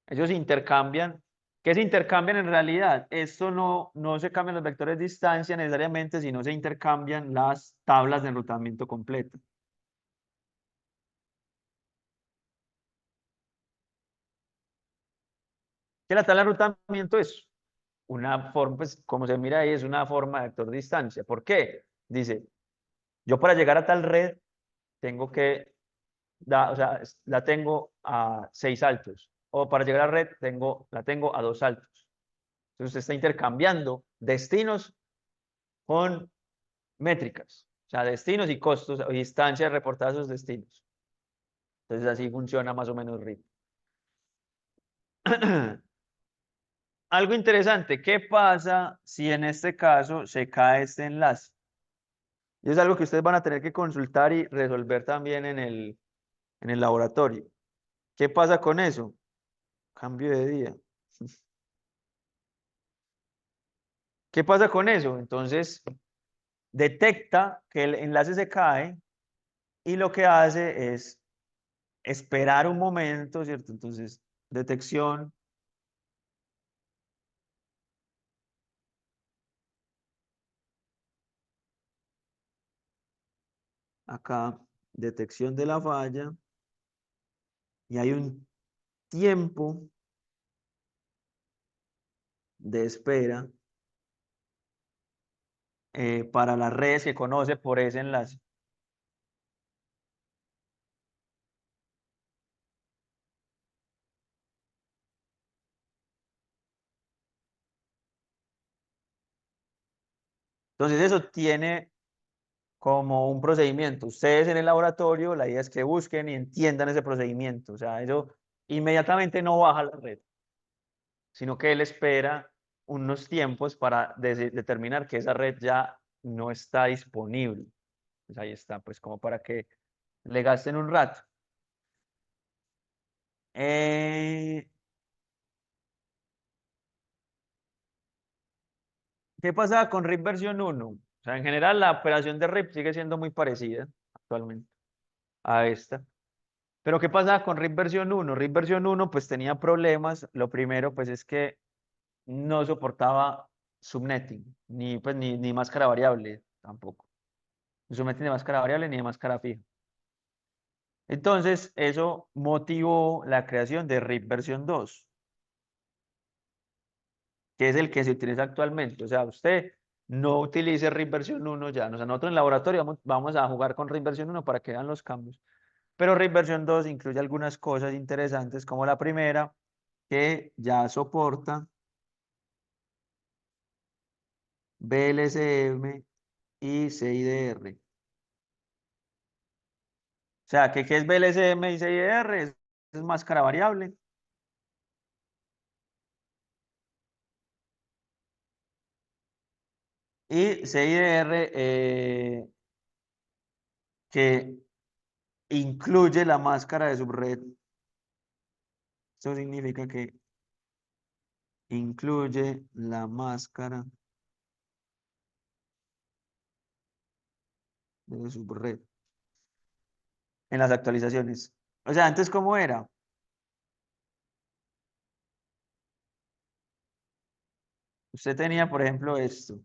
Ellos intercambian. ¿Qué se intercambian en realidad? Esto no se cambian los vectores de distancia necesariamente, sino se intercambian las tablas de enrutamiento completo. Que la tabla de enrutamiento es una forma, pues como se mira ahí, es una forma de vector de distancia. ¿Por qué? Dice, yo para llegar a tal red tengo que, o sea, la tengo a 6 saltos. O para llegar a la red la tengo a 2 saltos. Entonces usted está intercambiando destinos con métricas. O sea, destinos y costos o distancia de reportar esos destinos. Entonces así funciona más o menos RIP. Algo interesante, ¿qué pasa si en este caso se cae este enlace? Y es algo que ustedes van a tener que consultar y resolver también en el laboratorio. ¿Qué pasa con eso? Cambio de día. ¿Qué pasa con eso? Entonces, detecta que el enlace se cae y lo que hace es esperar un momento, ¿cierto? Entonces, detección, acá, detección de la falla, y hay un tiempo de espera para las redes que conoce por ese enlace. Entonces, eso tiene como un procedimiento. Ustedes en el laboratorio, la idea es que busquen y entiendan ese procedimiento. O sea, eso inmediatamente no baja la red, sino que él espera unos tiempos para determinar que esa red ya no está disponible. Pues ahí está, pues como para que le gasten un rato. Eh, ¿Qué pasa con RIP versión 1? O sea, en general la operación de RIP sigue siendo muy parecida actualmente a esta. Pero ¿qué pasa con RIP versión 1? RIP versión 1 pues tenía problemas. Lo primero pues es que no soportaba subnetting, ni máscara variable tampoco. Ni subnetting de máscara variable ni de máscara fija. Entonces eso motivó la creación de RIP versión 2, que es el que se utiliza actualmente. O sea, usted no utilice RIP versión 1 ya. O sea, nosotros en el laboratorio vamos a jugar con RIP versión 1 para que vean los cambios. Pero RIP versión 2 incluye algunas cosas interesantes, como la primera, que ya soporta BLSM y CIDR. sea, que ¿qué es BLSM y CIR? Es máscara variable. Y CIR que incluye la máscara de subred. Eso significa que incluye la máscara de subred en las actualizaciones. O sea, antes, ¿cómo era? Usted tenía, por ejemplo, esto.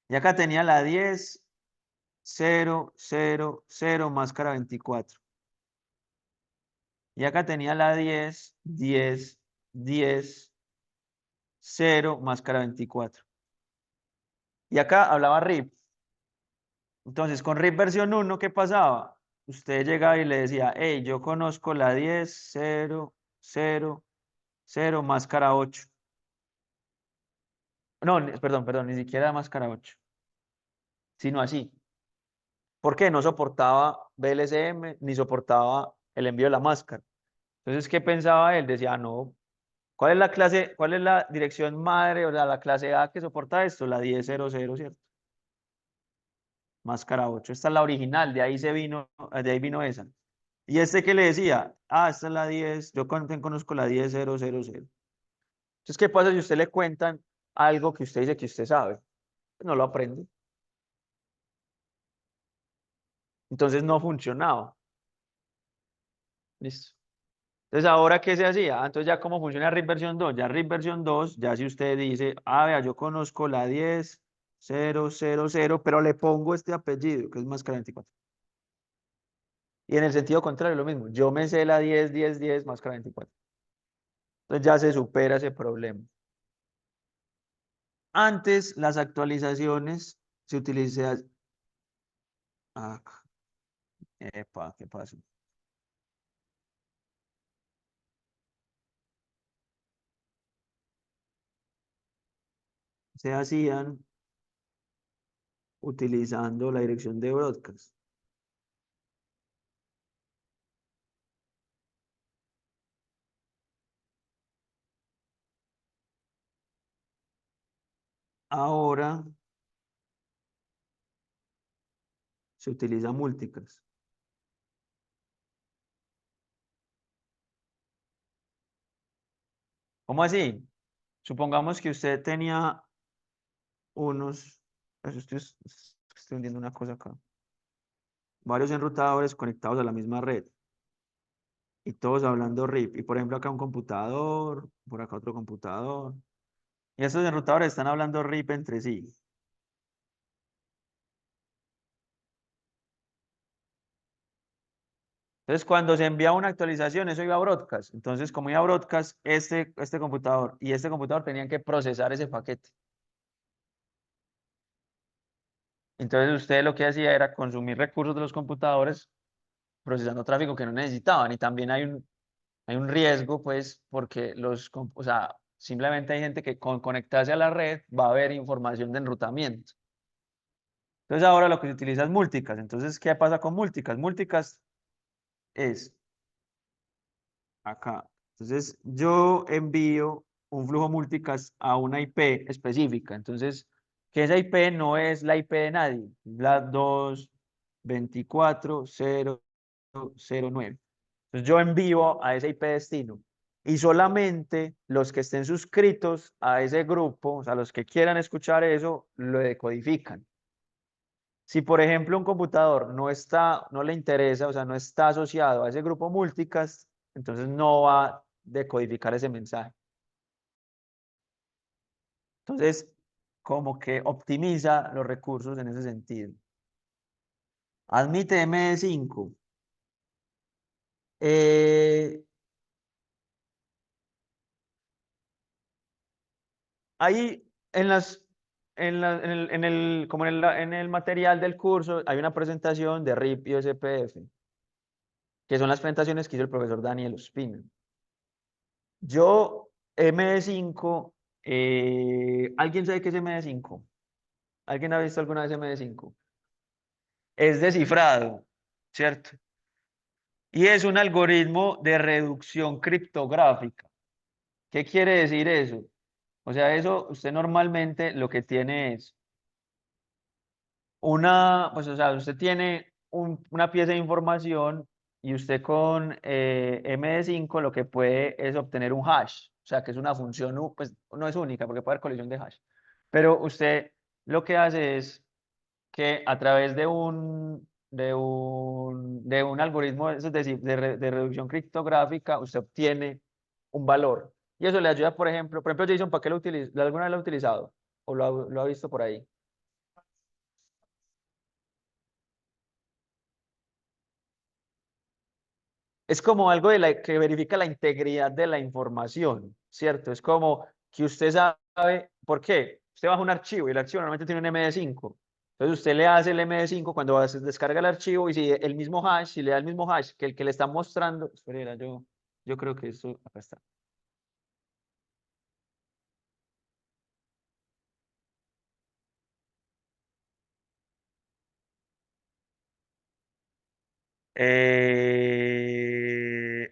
Y acá tenía la 10, 0, 0, 0, máscara 24. Y acá tenía la 10, 10, 10, 0, máscara 24. Y acá hablaba RIP. Entonces, con RIP versión 1, ¿qué pasaba? Usted llegaba y le decía, hey, yo conozco la 10, 0, 0, 0, máscara 8. No, perdón, ni siquiera máscara 8, sino así. ¿Por qué? No soportaba BLSM ni soportaba el envío de la máscara. Entonces, ¿qué pensaba él? Decía, no, ¿cuál es la clase, cuál es la dirección madre, o sea, la clase A que soporta esto? La 1000, ¿cierto? Máscara 8. Esta es la original, de ahí vino esa. Y este que le decía, esta es la 10, yo conozco la 10.000. Entonces, ¿qué pasa si usted le cuentan algo que usted dice que usted sabe? No lo aprende. Entonces no funcionaba. Listo. Entonces, ¿ahora qué se hacía? Entonces, ya cómo funciona RIP versión 2. Ya RIP versión 2, ya si usted dice, vea, yo conozco la 10.000, pero le pongo este apellido, que es máscara 24. Y en el sentido contrario, lo mismo. Yo me sé la 10.10.10 máscara 24. Entonces, ya se supera ese problema. Antes, las actualizaciones se utilizaban. Ah, epa, ¿qué pasa? Se hacían utilizando la dirección de broadcast. Ahora se utiliza multicast. ¿Cómo así? Supongamos que usted tenía unos, estoy viendo una cosa acá, varios enrutadores conectados a la misma red y todos hablando RIP. Y por ejemplo, acá un computador, por acá otro computador. Y esos enrutadores están hablando RIP entre sí. Entonces, cuando se envía una actualización, eso iba a broadcast. Entonces, como iba a broadcast, este computador y este computador tenían que procesar ese paquete. Entonces, usted lo que hacía era consumir recursos de los computadores procesando tráfico que no necesitaban. Y también hay un riesgo, pues, porque o sea, simplemente hay gente que con conectarse a la red va a ver información de enrutamiento. Entonces, ahora lo que se utiliza es multicast. Entonces, ¿qué pasa con multicast? Multicast es acá. Entonces, yo envío un flujo multicast a una IP específica. Entonces, que esa IP no es la IP de nadie, es la 224.009. Entonces, yo envío a esa IP destino y solamente los que estén suscritos a ese grupo, o sea, los que quieran escuchar eso, lo decodifican. Si, por ejemplo, un computador no le interesa, o sea, no está asociado a ese grupo multicast, entonces no va a decodificar ese mensaje. Entonces, como que optimiza los recursos en ese sentido. Admite M5. Eh, ahí como en el material del curso hay una presentación de RIP y OSPF, que son las presentaciones que hizo el profesor Daniel Ospina. Yo, MD5, ¿alguien sabe qué es MD5? ¿Alguien ha visto alguna vez MD5? Es descifrado. ¿cierto? Y es un algoritmo de reducción criptográfica. ¿Qué quiere decir eso? O sea, eso usted normalmente lo que tiene es pues, o sea, usted tiene una pieza de información y usted con MD5 lo que puede es obtener un hash, o sea, que es una función, pues no es única porque puede haber colisión de hash, pero usted lo que hace es que a través de un algoritmo, es decir, de reducción criptográfica, usted obtiene un valor. Y eso le ayuda, por ejemplo, Jason, ¿para qué lo utiliza? ¿Alguna vez lo ha utilizado? ¿O lo ha visto por ahí? Es como algo que verifica la integridad de la información, ¿cierto? Es como que usted sabe, ¿por qué? Usted baja un archivo y el archivo normalmente tiene un MD5. Entonces usted le hace el MD5 cuando descarga el archivo y si el mismo hash, si le da el mismo hash que el que le está mostrando, espera, yo creo que esto, acá está.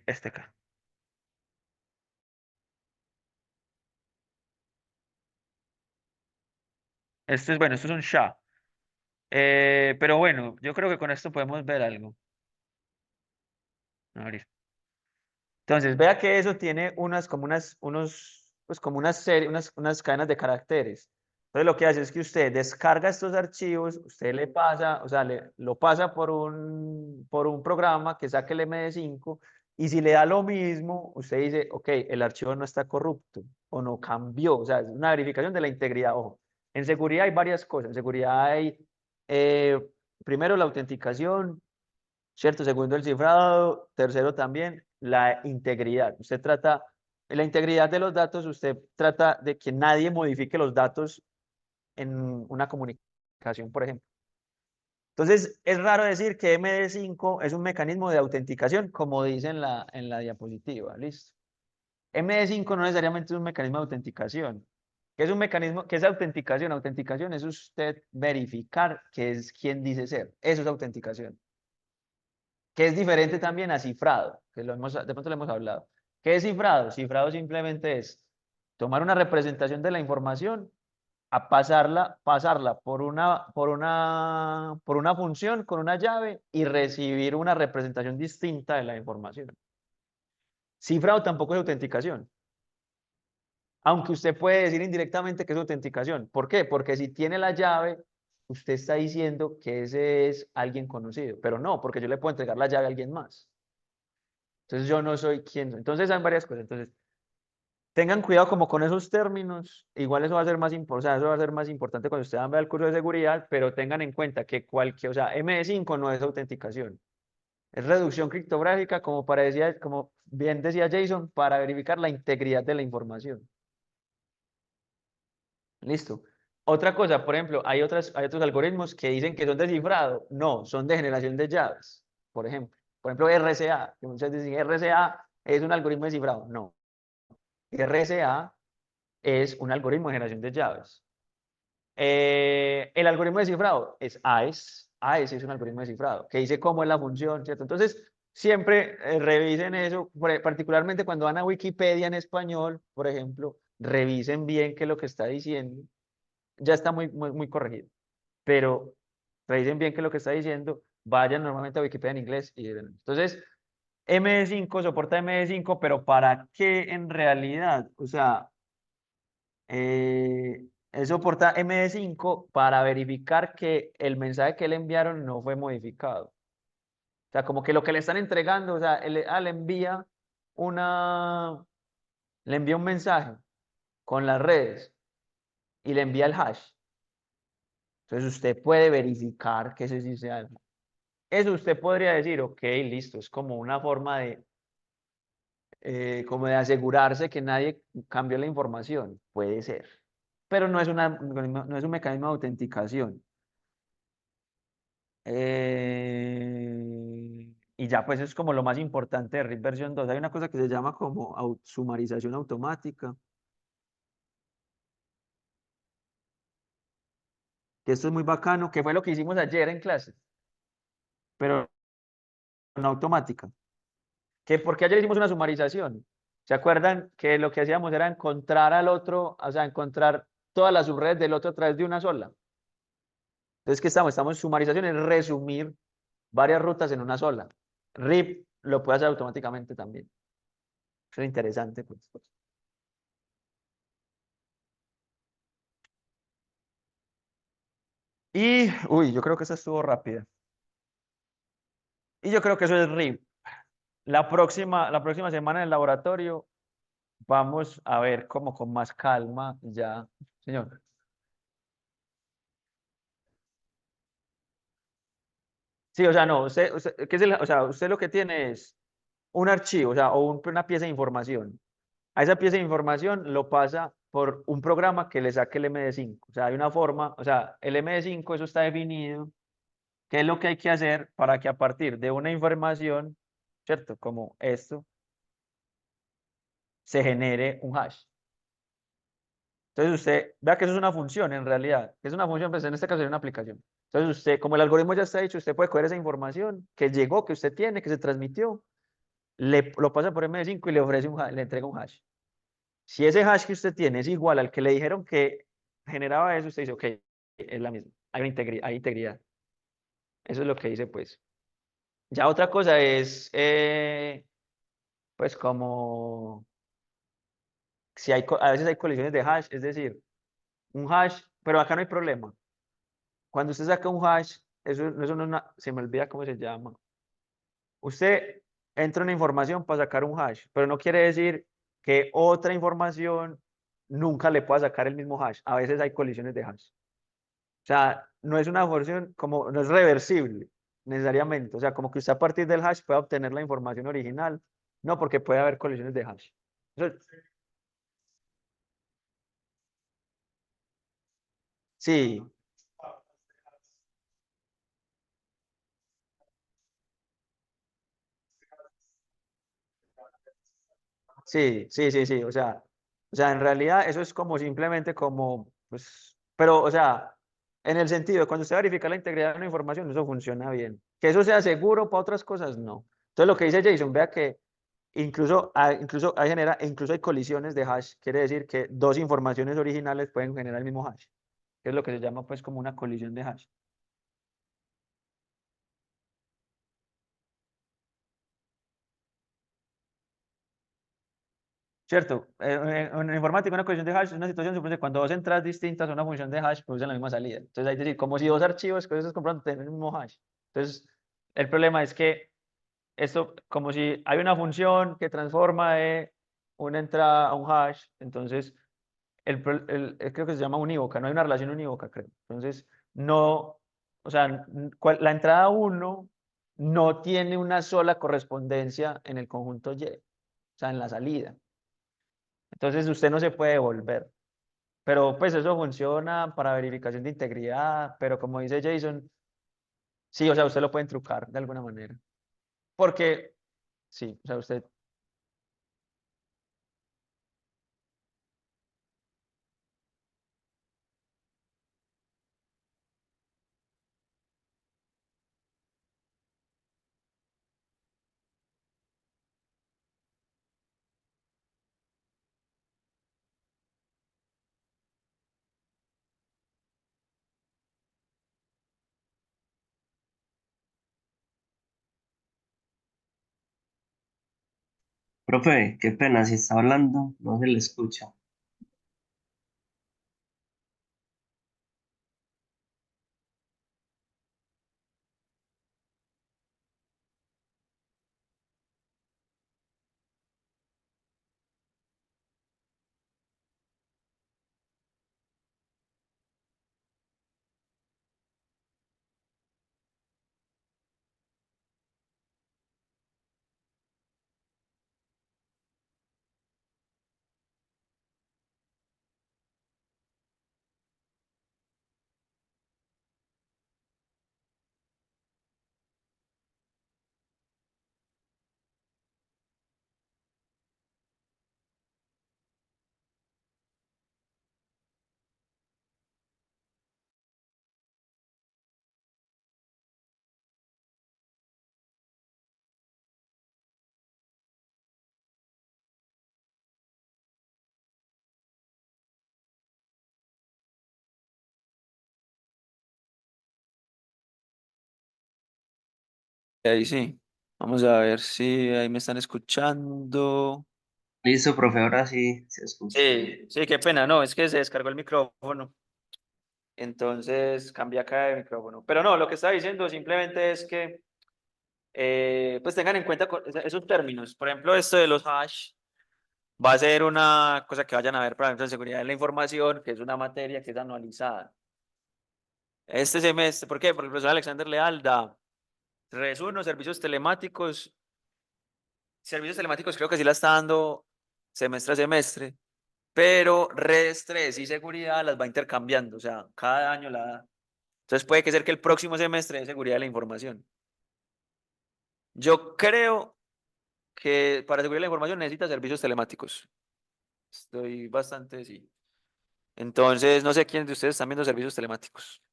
Este acá. Este es bueno, esto es un SHA. Pero bueno, yo creo que con esto podemos ver algo. A ver. Entonces, vea que eso tiene pues como una serie, unas cadenas de caracteres. Entonces, lo que hace es que usted descarga estos archivos, usted le pasa, o sea, lo pasa por un programa que saque el MD5 y si le da lo mismo, usted dice, ok, el archivo no está corrupto o no cambió, o sea, es una verificación de la integridad. Ojo, en seguridad hay varias cosas. En seguridad hay, eh, primero, la autenticación. ¿Cierto? Segundo, el cifrado. Tercero, también la integridad. La integridad de los datos, usted trata de que nadie modifique los datos en una comunicación, por ejemplo. Entonces, es raro decir que MD5 es un mecanismo de autenticación, como dice en la diapositiva, ¿listo? MD5 no necesariamente es un mecanismo de autenticación. ¿Qué es un mecanismo? ¿Qué es autenticación? Autenticación es usted verificar que es quien dice ser. Eso es autenticación, que es diferente también a cifrado, que de pronto lo hemos hablado. ¿Qué es cifrado? Cifrado simplemente es tomar una representación de la información, a pasarla por una función con una llave y recibir una representación distinta de la información. Cifrado tampoco es autenticación, aunque usted puede decir indirectamente que es autenticación. ¿Por qué? Porque si tiene la llave, usted está diciendo que ese es alguien conocido, pero no, porque yo le puedo entregar la llave a alguien más. Entonces yo no soy quien soy. Entonces hay varias cosas. Entonces tengan cuidado como con esos términos. Igual eso va a ser más importante, eso va a ser más importante cuando ustedes vean el curso de seguridad, pero tengan en cuenta que o sea, MD5 no es autenticación. Es reducción criptográfica, como bien decía Jason, para verificar la integridad de la información. Listo. Otra cosa, por ejemplo, hay otros algoritmos que dicen que son de cifrado. No, son de generación de llaves, por ejemplo. Por ejemplo, RSA, que muchas dicen RSA es un algoritmo de cifrado. No. RSA es un algoritmo de generación de llaves. El algoritmo de cifrado es AES. AES es un algoritmo de cifrado que dice cómo es la función, ¿cierto? Entonces, siempre revisen eso, particularmente cuando van a Wikipedia en español, por ejemplo, revisen bien qué es lo que está diciendo. Ya está muy, muy, muy corregido, pero revisen bien qué es lo que está diciendo. Vayan normalmente a Wikipedia en inglés y entonces MD5 soporta MD5, pero ¿para qué en realidad? O sea, él soporta MD5 para verificar que el mensaje que le enviaron no fue modificado. O sea, como que lo que le están entregando, o sea, una, le envía un mensaje con las redes y le envía el hash. Entonces usted puede verificar que ese sí sea el hash. Eso usted podría decir, ok, listo, es como una forma como de asegurarse que nadie cambió la información. Puede ser, pero no es un mecanismo de autenticación. Y ya, pues es como lo más importante de RIP versión 2. Hay una cosa que se llama como sumarización automática, que esto es muy bacano, que fue lo que hicimos ayer en clase. Pero automática. Que porque ayer hicimos una sumarización. ¿Se acuerdan que lo que hacíamos era encontrar al otro, o sea, encontrar todas las subredes del otro a través de una sola? Entonces, ¿qué estamos? Estamos en sumarización, es resumir varias rutas en una sola. RIP lo puede hacer automáticamente también. Eso es interesante, pues. Y, uy, yo creo que esa estuvo rápida. Y yo creo que eso es RIP. La próxima semana en el laboratorio vamos a ver como con más calma ya, señor. Sí, o sea, no, ¿qué es o sea, usted lo que tiene es un archivo, o sea, una pieza de información. A esa pieza de información lo pasa por un programa que le saque el MD5. O sea, hay una forma, o sea, el MD5, eso está definido, qué es lo que hay que hacer para que a partir de una información, ¿cierto? Como esto, se genere un hash. Entonces usted, vea que eso es una función en realidad, que es una función, pues en este caso es una aplicación. Entonces usted, como el algoritmo ya está hecho, usted puede coger esa información que llegó, que usted tiene, que se transmitió, lo pasa por MD5 y le ofrece le entrega un hash. Si ese hash que usted tiene es igual al que le dijeron que generaba eso, usted dice, ok, es la misma, hay integridad. Eso es lo que dice, pues. Ya otra cosa es, pues como, si hay, a veces hay colisiones de hash, es decir, un hash, pero acá no hay problema. Cuando usted saca un hash, eso no es una, se me olvida cómo se llama. Usted entra una información para sacar un hash, pero no quiere decir que otra información nunca le pueda sacar el mismo hash. A veces hay colisiones de hash. O sea, no es una función como, no es reversible necesariamente. O sea, como que usted a partir del hash puede obtener la información original. No, porque puede haber colisiones de hash. Eso- sí, sí. O sea, en realidad eso es como simplemente como, pues, pero, o sea, en el sentido de cuando usted verifica la integridad de una información, eso funciona bien. Que eso sea seguro para otras cosas, no. Entonces lo que dice Jason, vea que incluso hay colisiones de hash, quiere decir que dos informaciones originales pueden generar el mismo hash, que es lo que se llama pues como una colisión de hash. ¿Cierto? En informática una colisión de hash es una situación, se produce cuando dos entradas distintas a una función de hash producen la misma salida. Entonces hay que decir, como si dos archivos que estás comprando tienen el mismo hash. Entonces, el problema es que esto, como si hay una función que transforma de una entrada a un hash, entonces creo que se llama unívoca, no hay una relación unívoca, creo. Entonces, no, o sea, la entrada uno no tiene una sola correspondencia en el conjunto Y, o sea, en la salida. Entonces, usted no se puede devolver. Pero pues eso funciona para verificación de integridad, pero como dice Jason, sí, o sea, usted lo puede trucar de alguna manera. Porque, sí, o sea, usted. Profe, qué pena, si está hablando, no se le escucha. Ahí sí. Vamos a ver si ahí me están escuchando. Listo, profe, ahora sí se escucha. Sí, sí, qué pena, no, es que se descargó el micrófono, entonces cambié acá de micrófono. Pero no, lo que estaba diciendo simplemente es que pues tengan en cuenta esos términos. Por ejemplo, esto de los hash va a ser una cosa que vayan a ver, por ejemplo, en seguridad de la información, que es una materia que es anualizada. Este semestre, ¿por qué? Porque el profesor Alexander Leal da Res 1, servicios telemáticos creo que sí la está dando semestre a semestre, pero Res 3 y seguridad las va intercambiando, o sea, cada año la da. Entonces puede que ser que el próximo semestre de seguridad de la información. Yo creo que para seguridad de la información necesita servicios telemáticos. Estoy bastante, sí. Entonces, no sé quiénes de ustedes están viendo servicios telemáticos.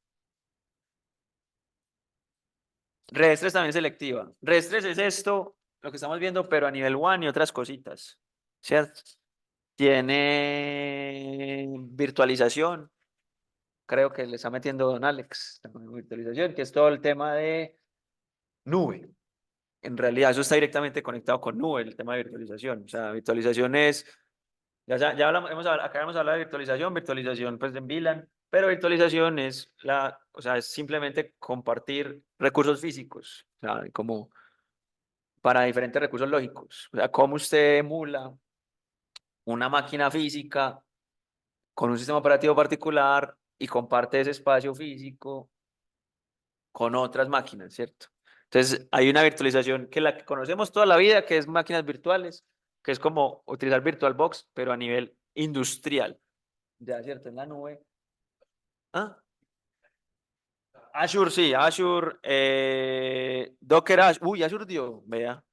Res 3 también selectiva. Res 3 es esto, lo que estamos viendo, pero a nivel one y otras cositas. ¿Cierto? Tiene virtualización, creo que le está metiendo Don Alex, la virtualización, que es todo el tema de nube. En realidad, eso está directamente conectado con nube, el tema de virtualización. O sea, virtualización es, ya hablamos, acá hemos hablado de virtualización pues en VLAN, pero virtualización es o sea, es simplemente compartir recursos físicos, o sea, como para diferentes recursos lógicos. O sea, cómo usted emula una máquina física con un sistema operativo particular y comparte ese espacio físico con otras máquinas, ¿cierto? Entonces, hay una virtualización que la que conocemos toda la vida, que es máquinas virtuales, que es como utilizar VirtualBox, pero a nivel industrial, ya, ¿cierto? En la nube. ¿Ah? Azure, sí, Azure, Docker, Azure. Uy, Azure dio, vea.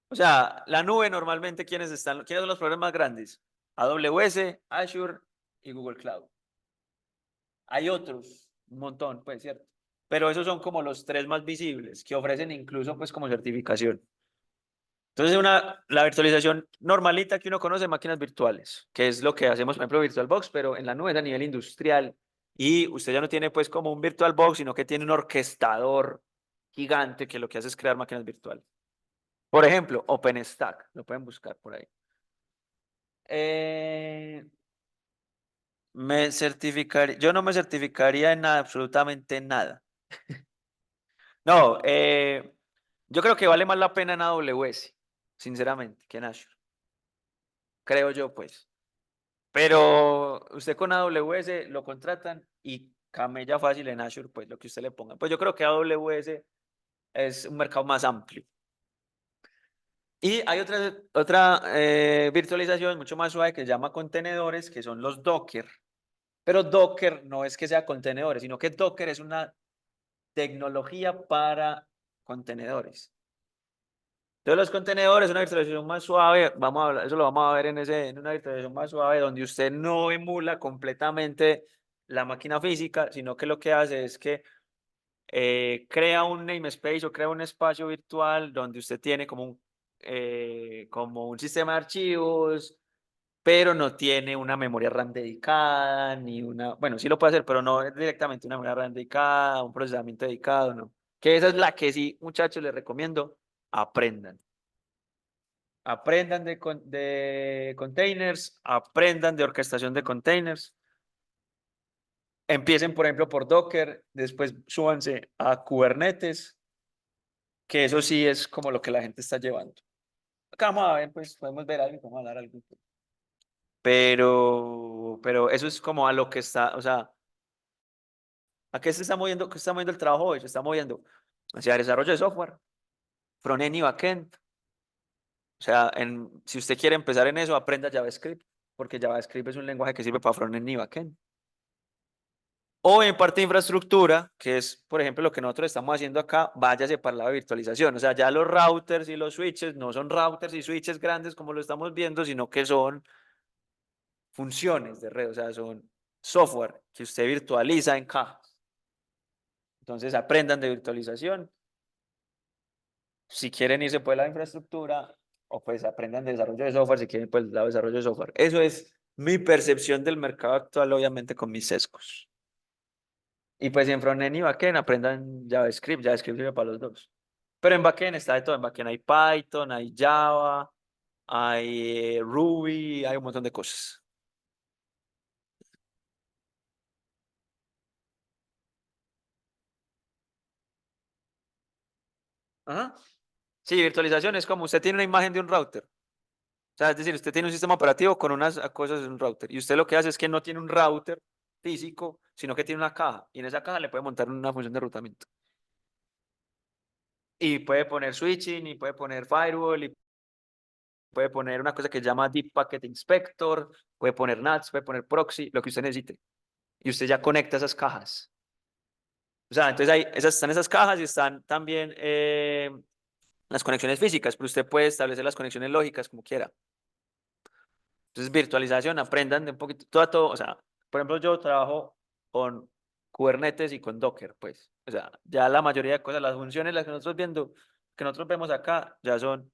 O sea, la nube normalmente, ¿quiénes son los problemas más grandes? AWS, Azure y Google Cloud. Hay otros, un montón, pues, ¿cierto? Pero esos son como los tres más visibles, que ofrecen incluso, pues, como certificación. Entonces, la virtualización normalita que uno conoce, máquinas virtuales, que es lo que hacemos, por ejemplo, VirtualBox, pero en la nube es a nivel industrial. Y usted ya no tiene, pues, como un VirtualBox, sino que tiene un orquestador gigante que lo que hace es crear máquinas virtuales. Por ejemplo, OpenStack, lo pueden buscar por ahí. Eh, yo no me certificaría en nada, absolutamente nada. No, yo creo que vale más la pena en AWS, sinceramente, que en Azure. Creo yo, pues. Pero usted con AWS lo contratan y camella fácil en Azure, pues lo que usted le ponga. Pues yo creo que AWS es un mercado más amplio. Y hay otra virtualización mucho más suave que se llama contenedores, que son los Docker. Pero Docker no es que sea contenedores, sino que Docker es una tecnología para contenedores. Entonces los contenedores, una virtualización más suave, vamos a hablar, eso lo vamos a ver en una virtualización más suave, donde usted no emula completamente la máquina física, sino que lo que hace es que crea un namespace o crea un espacio virtual donde usted tiene como un sistema de archivos, pero no tiene una memoria RAM dedicada, ni bueno, sí lo puede hacer, pero no es directamente una memoria RAM dedicada, un procesamiento dedicado, no. Que esa es la que sí, muchachos, les recomiendo, aprendan. Aprendan de containers, aprendan de orquestación de containers. Empiecen, por ejemplo, por Docker, después súbanse a Kubernetes, que eso sí es como lo que la gente está llevando. Acá vamos a ver, pues podemos ver algo, vamos a hablar algo. Pero eso es como a lo que está, o sea, ¿a qué está moviendo el trabajo hoy? Se está moviendo hacia desarrollo de software, frontend y backend. O sea, si usted quiere empezar en eso, aprenda JavaScript, porque JavaScript es un lenguaje que sirve para frontend y backend. O en parte de infraestructura, que es, por ejemplo, lo que nosotros estamos haciendo acá, váyase para la virtualización. O sea, ya los routers y los switches no son routers y switches grandes como lo estamos viendo, sino que son funciones de red, o sea, son software que usted virtualiza en cajas. Entonces, aprendan de virtualización. Si quieren irse por la infraestructura, o pues aprendan de desarrollo de software, si quieren, pues el lado de desarrollo de software. Eso es mi percepción del mercado actual, obviamente con mis sesgos. Y pues en frontend y backend aprendan JavaScript, JavaScript sirve para los dos. Pero en backend está de todo. En backend hay Python, hay Java, hay Ruby, hay un montón de cosas. Ajá. Sí, virtualización es como usted tiene una imagen de un router. O sea, es decir, usted tiene un sistema operativo con unas cosas en un router. Y usted lo que hace es que no tiene un router físico, sino que tiene una caja. Y en esa caja le puede montar una función de rutamiento. Y puede poner switching, y puede poner firewall, y puede poner una cosa que se llama Deep Packet Inspector, puede poner NATs, puede poner proxy, lo que usted necesite. Y usted ya conecta esas cajas. O sea, entonces están esas cajas y están también las conexiones físicas, pero usted puede establecer las conexiones lógicas como quiera. Entonces, virtualización, aprendan de un poquito, todo, o sea, por ejemplo, yo trabajo con Kubernetes y con Docker, pues, o sea, ya la mayoría de cosas, las funciones, las que nosotros vemos acá, ya son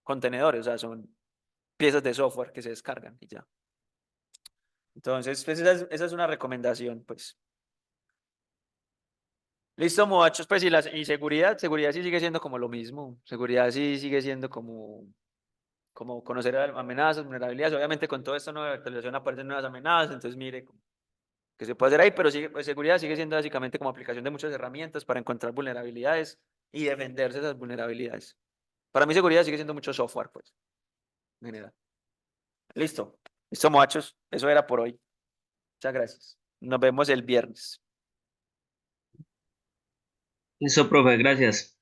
contenedores, o sea, son piezas de software que se descargan y ya. Entonces, pues esa es una recomendación, pues. Listo, muchachos, pues, y seguridad sí sigue siendo como lo mismo, seguridad sí sigue siendo como conocer amenazas, vulnerabilidades, obviamente con todo esto nueva actualización aparecen nuevas amenazas, entonces mire que se puede hacer ahí, pero sigue, pues, seguridad sigue siendo básicamente como aplicación de muchas herramientas para encontrar vulnerabilidades y defenderse de esas vulnerabilidades. Para mí seguridad sigue siendo mucho software, pues, en general. Listo, listo, muchachos, eso era por hoy. Muchas gracias. Nos vemos el viernes. Eso, profe, gracias.